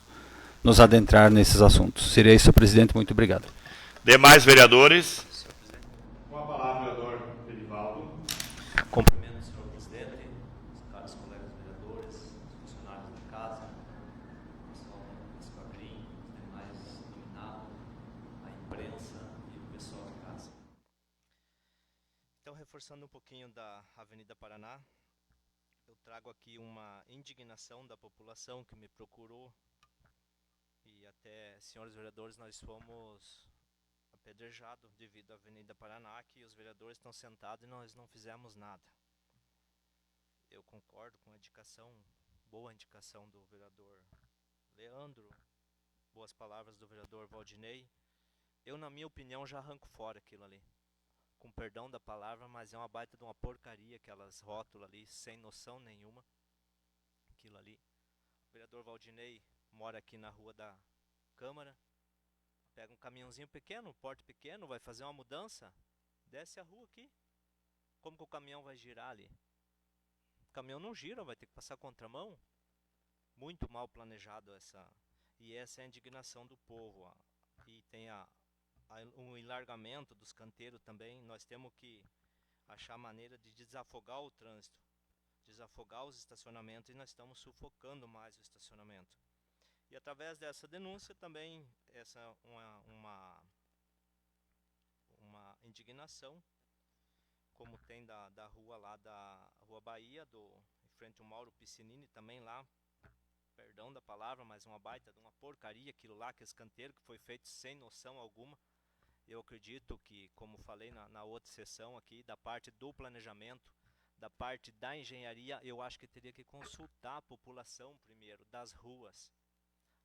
Speaker 6: nos adentrar nesses assuntos. Seria isso, presidente. Muito obrigado.
Speaker 1: Demais vereadores. Com a palavra, vereador Felivaldo.
Speaker 9: Cumprimento o senhor presidente, os caros colegas vereadores, os funcionários da casa, o pessoal da Esquadrinha, os demais nominados, a imprensa e o pessoal da casa.
Speaker 4: Então, reforçando um pouquinho da Avenida Paraná, eu trago aqui uma indignação da população que me procurou, e até, senhores vereadores, nós fomos apedrejados devido à Avenida Paraná, que os vereadores estão sentados e nós não fizemos nada. Eu concordo com a indicação, boa indicação do vereador Leandro, boas palavras do vereador Valdinei. Eu, na minha opinião, já arranco fora aquilo ali. Com perdão da palavra, mas é uma baita de uma porcaria, aquelas rótulas ali, sem noção nenhuma. Aquilo ali. O vereador Valdinei mora aqui na Rua da Câmara.
Speaker 9: Pega um caminhãozinho pequeno, um porte pequeno, vai fazer uma mudança, desce a rua aqui. Como que o caminhão vai girar ali? O caminhão não gira, vai ter que passar contramão. Muito mal planejado essa. E essa é a indignação do povo. Ó. E tem um enlargamento dos canteiros também. Nós temos que achar maneira de desafogar o trânsito, desafogar os estacionamentos, e nós estamos sufocando mais o estacionamento. E através dessa denúncia também, essa uma indignação, como tem da rua lá da Rua Bahia, em frente ao Mauro Piscinini, também lá, perdão da palavra, mas uma baita de uma porcaria aquilo lá, que esse canteiro que foi feito sem noção alguma. Eu acredito que, como falei na outra sessão aqui, da parte do planejamento, da parte da engenharia, eu acho que teria que consultar a população primeiro, das ruas.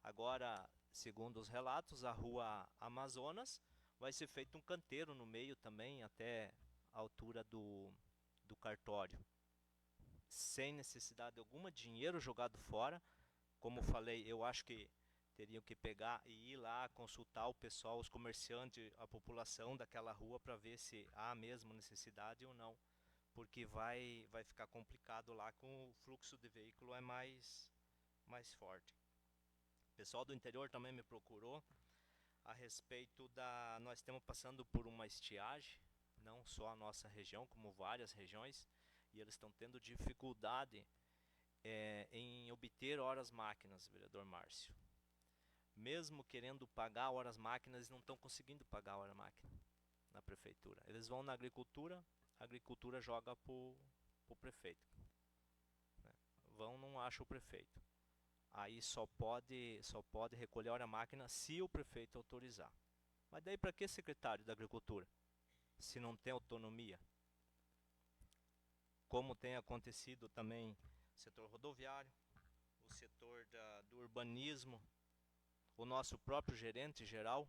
Speaker 9: Agora, segundo os relatos, a Rua Amazonas vai ser feito um canteiro no meio também, até a altura do cartório. Sem necessidade alguma, dinheiro jogado fora. Como falei, eu acho que teriam que pegar e ir lá consultar o pessoal, os comerciantes, a população daquela rua, para ver se há mesmo necessidade ou não. Porque vai ficar complicado lá, com o fluxo de veículo é mais forte. O pessoal do interior também me procurou a respeito nós estamos passando por uma estiagem, não só a nossa região, como várias regiões, e eles estão tendo dificuldade em obter horas máquinas, vereador Márcio. Mesmo querendo pagar horas máquinas, eles não estão conseguindo pagar hora máquina na prefeitura. Eles vão na agricultura, a agricultura joga para o prefeito. Vão, não acha o prefeito. Aí só pode recolher hora máquina se o prefeito autorizar. Mas daí para que secretário da agricultura, se não tem autonomia? Como tem acontecido também no setor rodoviário, o setor do urbanismo, o nosso próprio gerente geral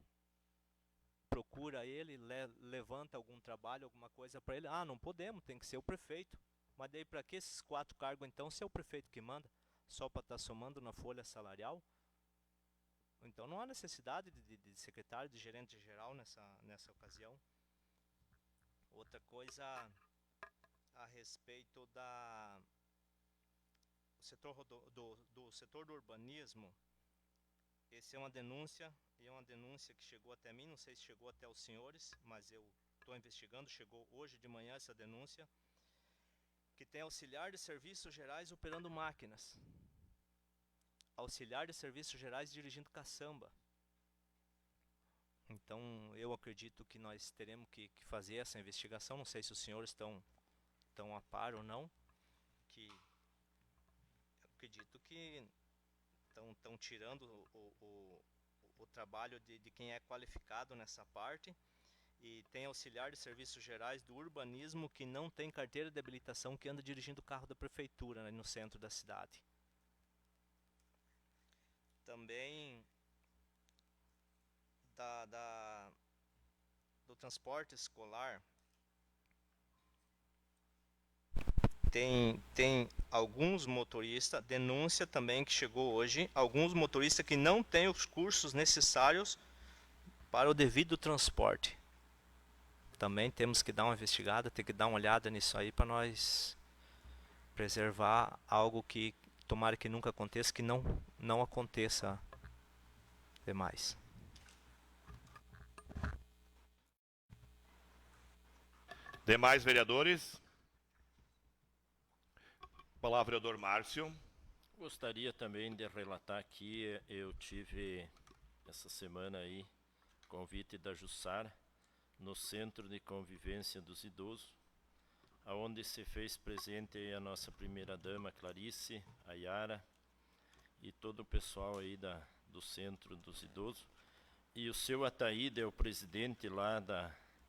Speaker 9: procura ele, levanta algum trabalho, alguma coisa para ele. Ah, não podemos, tem que ser o prefeito. Mas daí para que esses 4 cargos então, se é o prefeito que manda? Só para estar somando na folha salarial? Então não há necessidade de secretário, de gerente geral nessa ocasião. Outra coisa a respeito do setor do urbanismo, essa é uma denúncia, e é uma denúncia que chegou até mim, não sei se chegou até os senhores, mas eu estou investigando, chegou hoje de manhã essa denúncia, que tem auxiliar de serviços gerais operando máquinas. Auxiliar de serviços gerais dirigindo caçamba. Então, eu acredito que nós teremos que fazer essa investigação. Não sei se os senhores estão a par ou não. Que eu acredito que estão tirando o trabalho de quem é qualificado nessa parte. E tem auxiliar de serviços gerais do urbanismo que não tem carteira de habilitação, que anda dirigindo o carro da prefeitura, né, no centro da cidade. Também do transporte escolar, tem alguns motoristas, denúncia também que chegou hoje, alguns motoristas que não têm os cursos necessários para o devido transporte. Também temos que dar uma investigada, tem que dar uma olhada nisso aí para nós preservar algo que tomara que nunca aconteça, que não aconteça demais.
Speaker 1: Demais vereadores? Palavra, vereador Márcio.
Speaker 8: Gostaria também de relatar aqui, eu tive essa semana aí convite da Jussara no Centro de Convivência dos Idosos, aonde se fez presente a nossa primeira-dama Clarice, a Yara e todo o pessoal aí do Centro dos Idosos. E o seu Ataíde é o presidente lá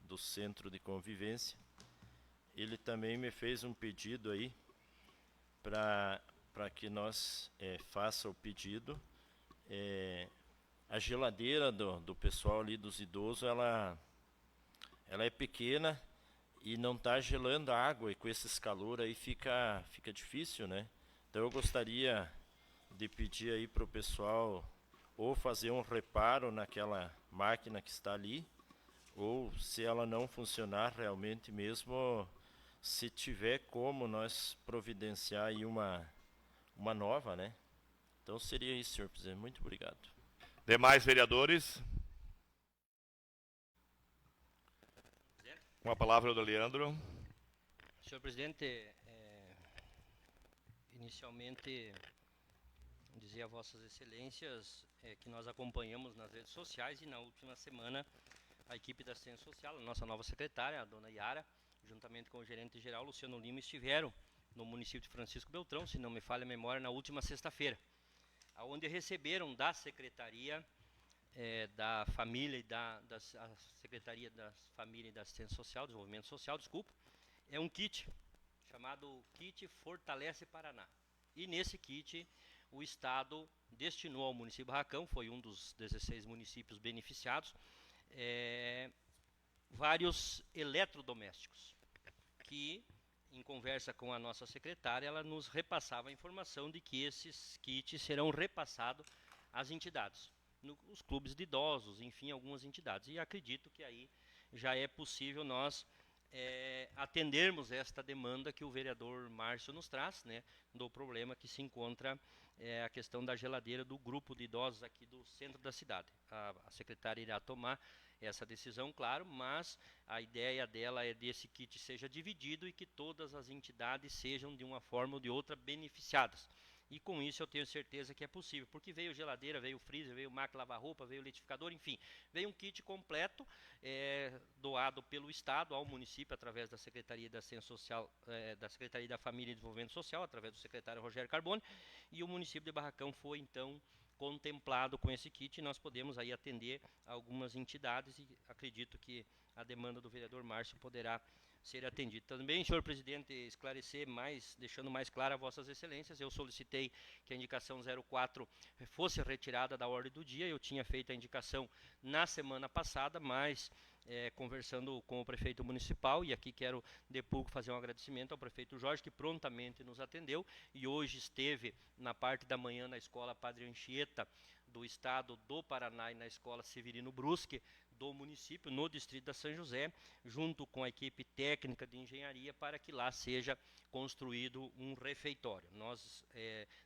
Speaker 8: do Centro de Convivência. Ele também me fez um pedido aí para que nós faça o pedido. A geladeira do pessoal ali dos idosos, ela é pequena e não está gelando a água, e com esses calor aí fica difícil, né? Então eu gostaria de pedir aí para o pessoal ou fazer um reparo naquela máquina que está ali, ou se ela não funcionar realmente mesmo, se tiver como nós providenciar aí uma nova, né? Então seria isso, senhor presidente. Muito obrigado.
Speaker 1: Demais vereadores? Com a palavra do Leandro.
Speaker 4: Senhor presidente, inicialmente dizer a vossas excelências que nós acompanhamos nas redes sociais e na última semana a equipe da assistência social, a nossa nova secretária, a dona Yara, juntamente com o gerente geral, Luciano Lima, estiveram no município de Francisco Beltrão, se não me falha a memória, na última sexta-feira, onde receberam da Secretaria da Família e da Secretaria da Família e da Assistência Social, Desenvolvimento Social, desculpa, um kit chamado Kit Fortalece Paraná. E nesse kit o Estado destinou ao município de Barracão, foi um dos 16 municípios beneficiados, vários eletrodomésticos, que, em conversa com a nossa secretária, ela nos repassava a informação de que esses kits serão repassados às entidades, os clubes de idosos, enfim, algumas entidades. E acredito que aí já é possível nós atendermos esta demanda que o vereador Márcio nos traz, né, do problema que se encontra a questão da geladeira do grupo de idosos aqui do centro da cidade. A secretária irá tomar essa decisão, claro, mas a ideia dela é desse kit seja dividido e que todas as entidades sejam de uma forma ou de outra beneficiadas. E com isso eu tenho certeza que é possível, porque veio geladeira, veio freezer, veio máquina lavar roupa, veio litificador, enfim, veio um kit completo doado pelo Estado ao município através da Secretaria da Assistência Social, da Secretaria da Família e Desenvolvimento Social, através do secretário Rogério Carbone, e o município de Barracão foi então contemplado com esse kit, e nós podemos aí atender algumas entidades e acredito que a demanda do vereador Márcio poderá ser atendida. Também, senhor presidente, esclarecer mais, deixando mais claro a vossas excelências, eu solicitei que a indicação 04 fosse retirada da ordem do dia, eu tinha feito a indicação na semana passada, mas conversando com o prefeito municipal, e aqui quero de público fazer um agradecimento ao prefeito Jorge, que prontamente nos atendeu, e hoje esteve na parte da manhã na escola Padre Anchieta, do estado do Paraná, e na escola Severino Brusque, do município, no distrito da São José, junto com a equipe técnica de engenharia, para que lá seja construído um refeitório. Nós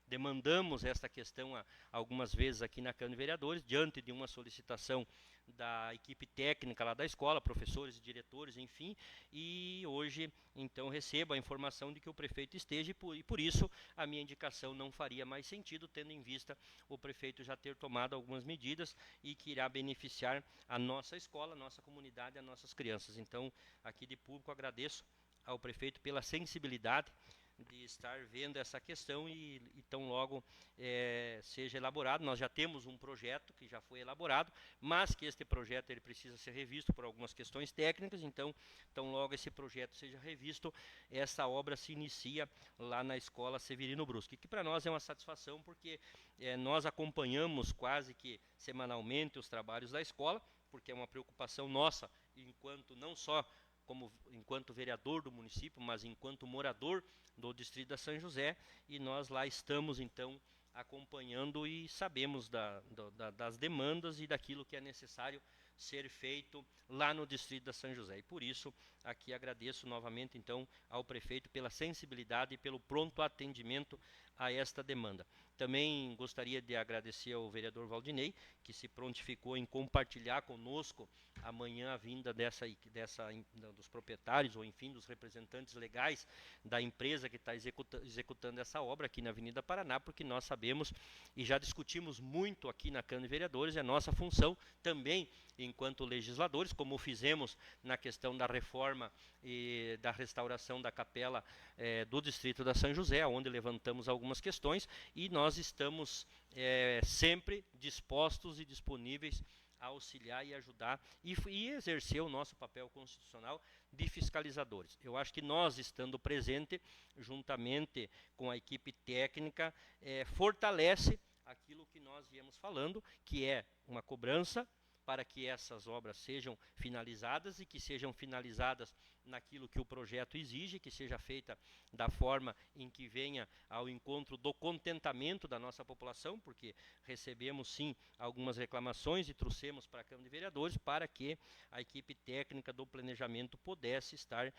Speaker 4: demandamos esta questão algumas vezes aqui na Câmara de Vereadores, diante de uma solicitação da equipe técnica lá da escola, professores e diretores, enfim, e hoje, então, recebo a informação de que o prefeito esteja, e por isso a minha indicação não faria mais sentido, tendo em vista o prefeito já ter tomado algumas medidas e que irá beneficiar a nossa escola, a nossa comunidade, as nossas crianças. Então, aqui de público, agradeço ao prefeito pela sensibilidade de estar vendo essa questão e tão logo seja elaborado. Nós já temos um projeto que já foi elaborado, mas que este projeto ele precisa ser revisto por algumas questões técnicas, então tão logo esse projeto seja revisto, essa obra se inicia lá na escola Severino Brusque, que para nós é uma satisfação, porque nós acompanhamos quase que semanalmente os trabalhos da escola, porque é uma preocupação nossa, enquanto não só enquanto vereador do município, mas enquanto morador do distrito da São José, e nós lá estamos então acompanhando e sabemos das demandas e daquilo que é necessário ser feito lá no distrito da São José. E por isso aqui agradeço novamente então ao prefeito pela sensibilidade e pelo pronto atendimento a esta demanda. Também gostaria de agradecer ao vereador Valdinei, que se prontificou em compartilhar conosco amanhã a vinda dos proprietários, ou enfim, dos representantes legais da empresa que está executando essa obra aqui na Avenida Paraná, porque nós sabemos e já discutimos muito aqui na Câmara de Vereadores, é nossa função também, enquanto legisladores, como fizemos na questão da reforma e da restauração da capela do distrito da São José, onde levantamos algumas questões, e nós estamos sempre dispostos e disponíveis a auxiliar e ajudar e exercer o nosso papel constitucional de fiscalizadores. Eu acho que nós, estando presente, juntamente com a equipe técnica, fortalece aquilo que nós viemos falando, que é uma cobrança para que essas obras sejam finalizadas e que sejam finalizadas naquilo que o projeto exige, que seja feita da forma em que venha ao encontro do contentamento da nossa população, porque recebemos sim algumas reclamações e trouxemos para a Câmara de Vereadores para que a equipe técnica do planejamento pudesse estar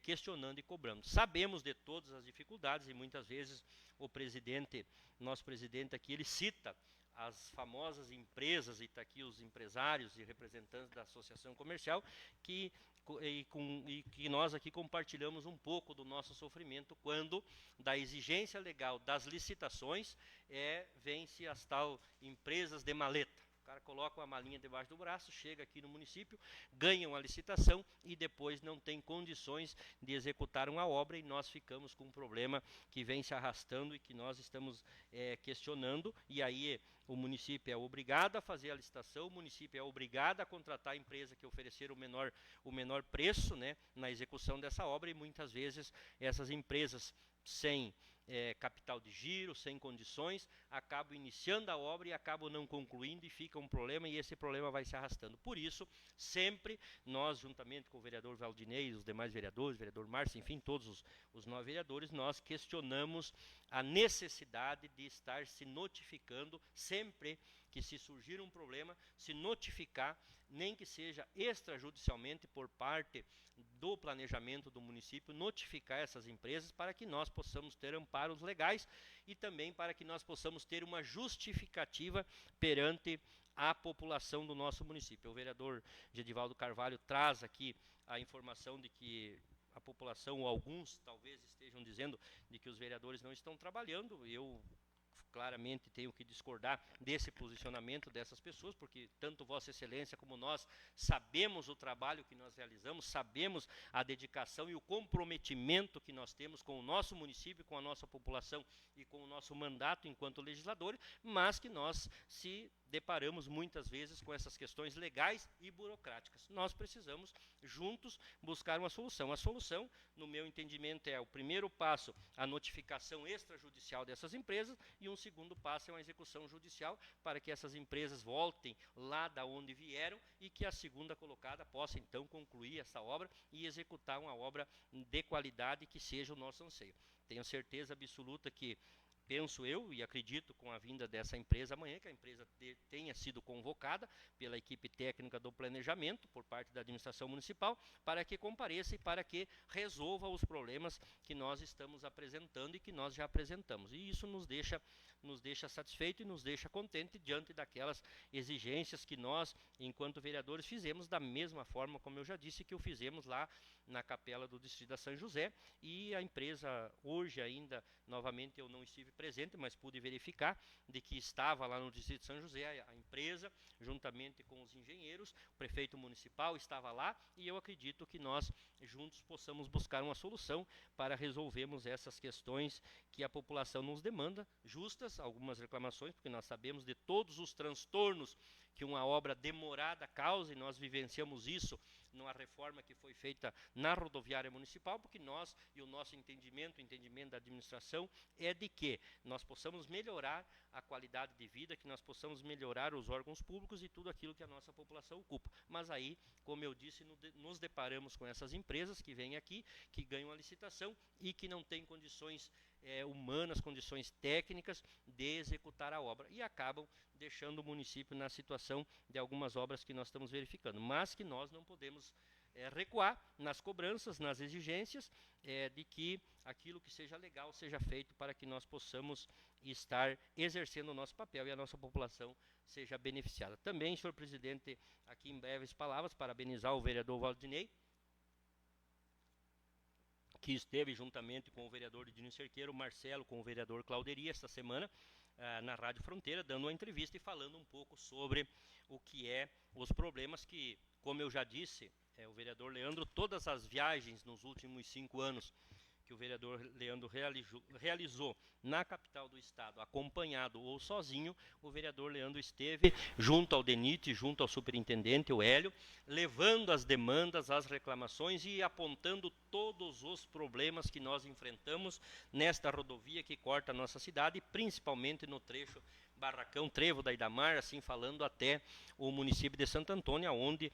Speaker 4: questionando e cobrando. Sabemos de todas as dificuldades e muitas vezes o presidente, nosso presidente aqui, ele cita as famosas empresas, e está aqui os empresários e representantes da associação comercial, que nós aqui compartilhamos um pouco do nosso sofrimento quando da exigência legal das licitações vem-se as tal empresas de maleta. O cara coloca uma malinha debaixo do braço, chega aqui no município, ganha uma licitação e depois não tem condições de executar uma obra, e nós ficamos com um problema que vem se arrastando e que nós estamos questionando. E aí o município é obrigado a fazer a licitação, o município é obrigado a contratar a empresa que oferecer o menor preço, né, na execução dessa obra, e muitas vezes essas empresas sem capital de giro, sem condições, acabam iniciando a obra e acabam não concluindo, e fica um problema, e esse problema vai se arrastando. Por isso, sempre nós, juntamente com o vereador Valdinei e os demais vereadores, vereador Márcio, enfim, todos os 9 vereadores, nós questionamos a necessidade de estar se notificando sempre que se surgir um problema, se notificar, nem que seja extrajudicialmente por parte do planejamento do município, notificar essas empresas para que nós possamos ter amparos legais e também para que nós possamos ter uma justificativa perante a população do nosso município. O vereador Gedivaldo Carvalho traz aqui a informação de que a população, ou alguns talvez estejam dizendo, de que os vereadores não estão trabalhando. Eu claramente tenho que discordar desse posicionamento dessas pessoas, porque tanto Vossa Excelência como nós sabemos o trabalho que nós realizamos, sabemos a dedicação e o comprometimento que nós temos com o nosso município, com a nossa população e com o nosso mandato enquanto legisladores, mas que nós se deparamos muitas vezes com essas questões legais e burocráticas. Nós precisamos, juntos, buscar uma solução. A solução, no meu entendimento, é o primeiro passo, a notificação extrajudicial dessas empresas, e um segundo passo é uma execução judicial para que essas empresas voltem lá da onde vieram e que a segunda colocada possa, então, concluir essa obra e executar uma obra de qualidade que seja o nosso anseio. Tenho certeza absoluta que, penso eu e acredito com a vinda dessa empresa amanhã, que a empresa tenha sido convocada pela equipe técnica do planejamento, por parte da administração municipal, para que compareça e para que resolva os problemas que nós estamos apresentando e que nós já apresentamos. E isso nos deixa satisfeito e nos deixa contente diante daquelas exigências que nós, enquanto vereadores, fizemos da mesma forma, como eu já disse, que o fizemos lá na capela do Distrito da São José. E a empresa, hoje ainda, novamente, eu não estive presente, mas pude verificar de que estava lá no Distrito de São José a empresa, juntamente com os engenheiros, o prefeito municipal estava lá, e eu acredito que nós juntos possamos buscar uma solução para resolvermos essas questões que a população nos demanda, justas, algumas reclamações, porque nós sabemos de todos os transtornos que uma obra demorada causa, e nós vivenciamos isso numa reforma que foi feita na rodoviária municipal, porque nós, e o nosso entendimento, o entendimento da administração, é de que nós possamos melhorar a qualidade de vida, que nós possamos melhorar os órgãos públicos e tudo aquilo que a nossa população ocupa. Mas aí, como eu disse, nos deparamos com essas empresas que vêm aqui, que ganham a licitação e que não têm condições humanas, condições técnicas de executar a obra, e acabam deixando o município na situação de algumas obras que nós estamos verificando, mas que nós não podemos recuar nas cobranças, nas exigências de que aquilo que seja legal seja feito para que nós possamos estar exercendo o nosso papel e a nossa população seja beneficiada. Também, senhor presidente, aqui em breves palavras, parabenizar o vereador Valdinei, que esteve juntamente com o vereador Edinho Cerqueiro, Marcelo, com o vereador Clauderi, esta semana, na Rádio Fronteira, dando uma entrevista e falando um pouco sobre o que os problemas que, como eu já disse, o vereador Leandro, todas as viagens nos últimos 5 anos que o vereador Leandro realizou na capital do estado, acompanhado ou sozinho, o vereador Leandro esteve junto ao DENIT, junto ao superintendente, o Hélio, levando as demandas, as reclamações e apontando todos os problemas que nós enfrentamos nesta rodovia que corta a nossa cidade, principalmente no trecho Barracão, Trevo da Idamar, assim falando até o município de Santo Antônio, onde,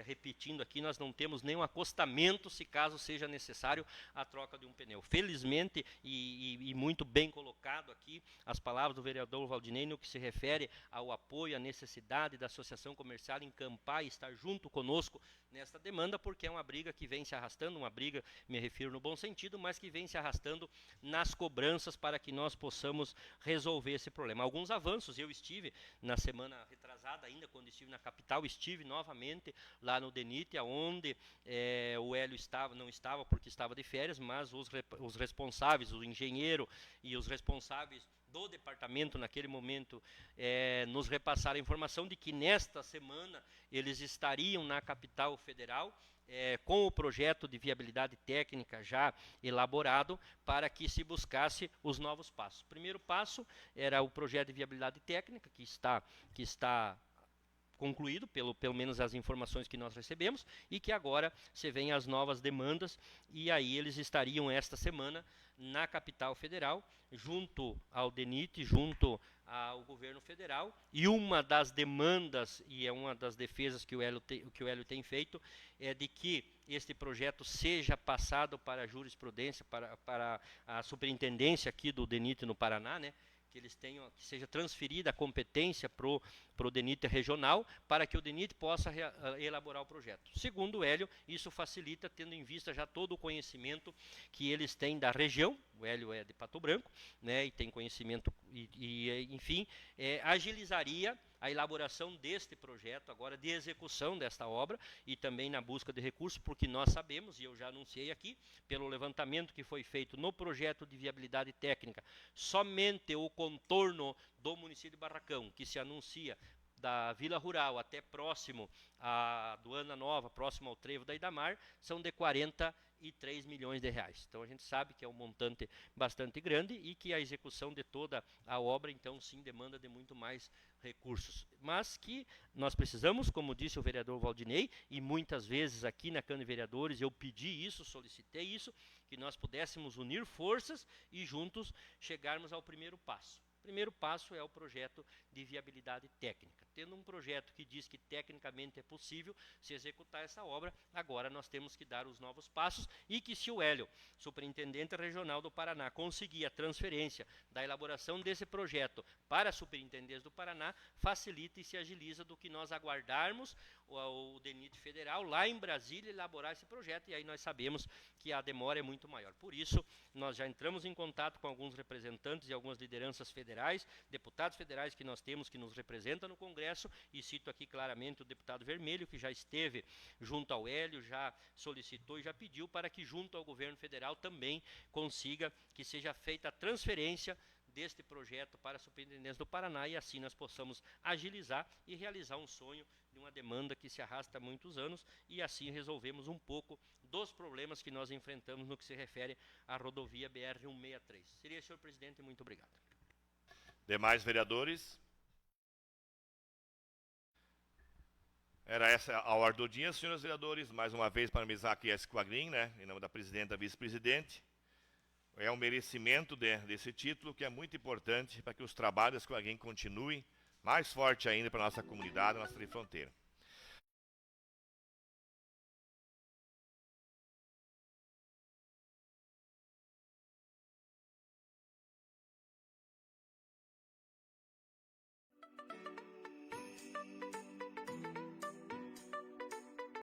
Speaker 4: repetindo aqui, nós não temos nenhum acostamento, se caso seja necessário a troca de um pneu. Felizmente, e muito bem colocado aqui, as palavras do vereador Valdinei no que se refere ao apoio, à necessidade da Associação Comercial encampar e estar junto conosco nesta demanda, porque é uma briga que vem se arrastando, uma briga, me refiro no bom sentido, mas que vem se arrastando nas cobranças para que nós possamos resolver esse problema. Alguns avanços, eu estive na semana retrasada, ainda quando estive na capital, estive novamente lá no DENIT, onde o Hélio não estava porque estava de férias, mas os responsáveis, o engenheiro e os responsáveis do departamento naquele momento nos repassaram a informação de que nesta semana eles estariam na capital federal com o projeto de viabilidade técnica já elaborado para que se buscasse os novos passos. O primeiro passo era o projeto de viabilidade técnica que está concluído, pelo menos as informações que nós recebemos, e que agora se vêm as novas demandas, e aí eles estariam esta semana na capital federal, junto ao DENIT, junto ao governo federal, e uma das demandas, e é uma das defesas que o Hélio tem feito, é de que este projeto seja passado para a jurisprudência, para a superintendência aqui do DENIT no Paraná, né? Que eles tenham, que seja transferida a competência para o DENIT regional, para que o DENIT possa elaborar o projeto. Segundo o Hélio, isso facilita, tendo em vista já todo o conhecimento que eles têm da região. O Hélio é de Pato Branco, né, e tem conhecimento, enfim, agilizaria a elaboração deste projeto, agora de execução desta obra, e também na busca de recursos, porque nós sabemos, e eu já anunciei aqui, pelo levantamento que foi feito no projeto de viabilidade técnica, somente o contorno do município de Barracão, que se anuncia da Vila Rural até próximo a Duana Nova, próximo ao Trevo da Idamar, são de 43 milhões de reais. Então a gente sabe que é um montante bastante grande e que a execução de toda a obra, então sim, demanda de muito mais recursos. Mas que nós precisamos, como disse o vereador Valdinei, e muitas vezes aqui na Câmara de Vereadores eu pedi isso, solicitei isso, que nós pudéssemos unir forças e juntos chegarmos ao primeiro passo. O primeiro passo é o projeto de viabilidade técnica. Tendo um projeto que diz que tecnicamente é possível se executar essa obra, agora nós temos que dar os novos passos e que se o Hélio, superintendente regional do Paraná, conseguir a transferência da elaboração desse projeto para a superintendência do Paraná, facilita e se agiliza do que nós aguardarmos o DENIT federal lá em Brasília elaborar esse projeto, e aí nós sabemos que a demora é muito maior. Por isso, nós já entramos em contato com alguns representantes e algumas lideranças federais, deputados federais que nós temos que nos representam no Congresso, e cito aqui claramente o deputado Vermelho, que já esteve junto ao Hélio, já solicitou e já pediu para que junto ao governo federal também consiga que seja feita a transferência deste projeto para a Superintendência do Paraná, e assim nós possamos agilizar e realizar um sonho de uma demanda que se arrasta há muitos anos, e assim resolvemos um pouco dos problemas que nós enfrentamos no que se refere à rodovia BR-163. Seria, senhor presidente, muito obrigado.
Speaker 1: Demais vereadores? Era essa a ordem do dia, senhores vereadores. Mais uma vez, parabenizar aqui a Esquadrim, né, em nome da presidenta e vice-presidente. É um merecimento desse título, que é muito importante para que os trabalhos da Esquadrim continuem mais forte ainda para a nossa comunidade, nossa fronteira.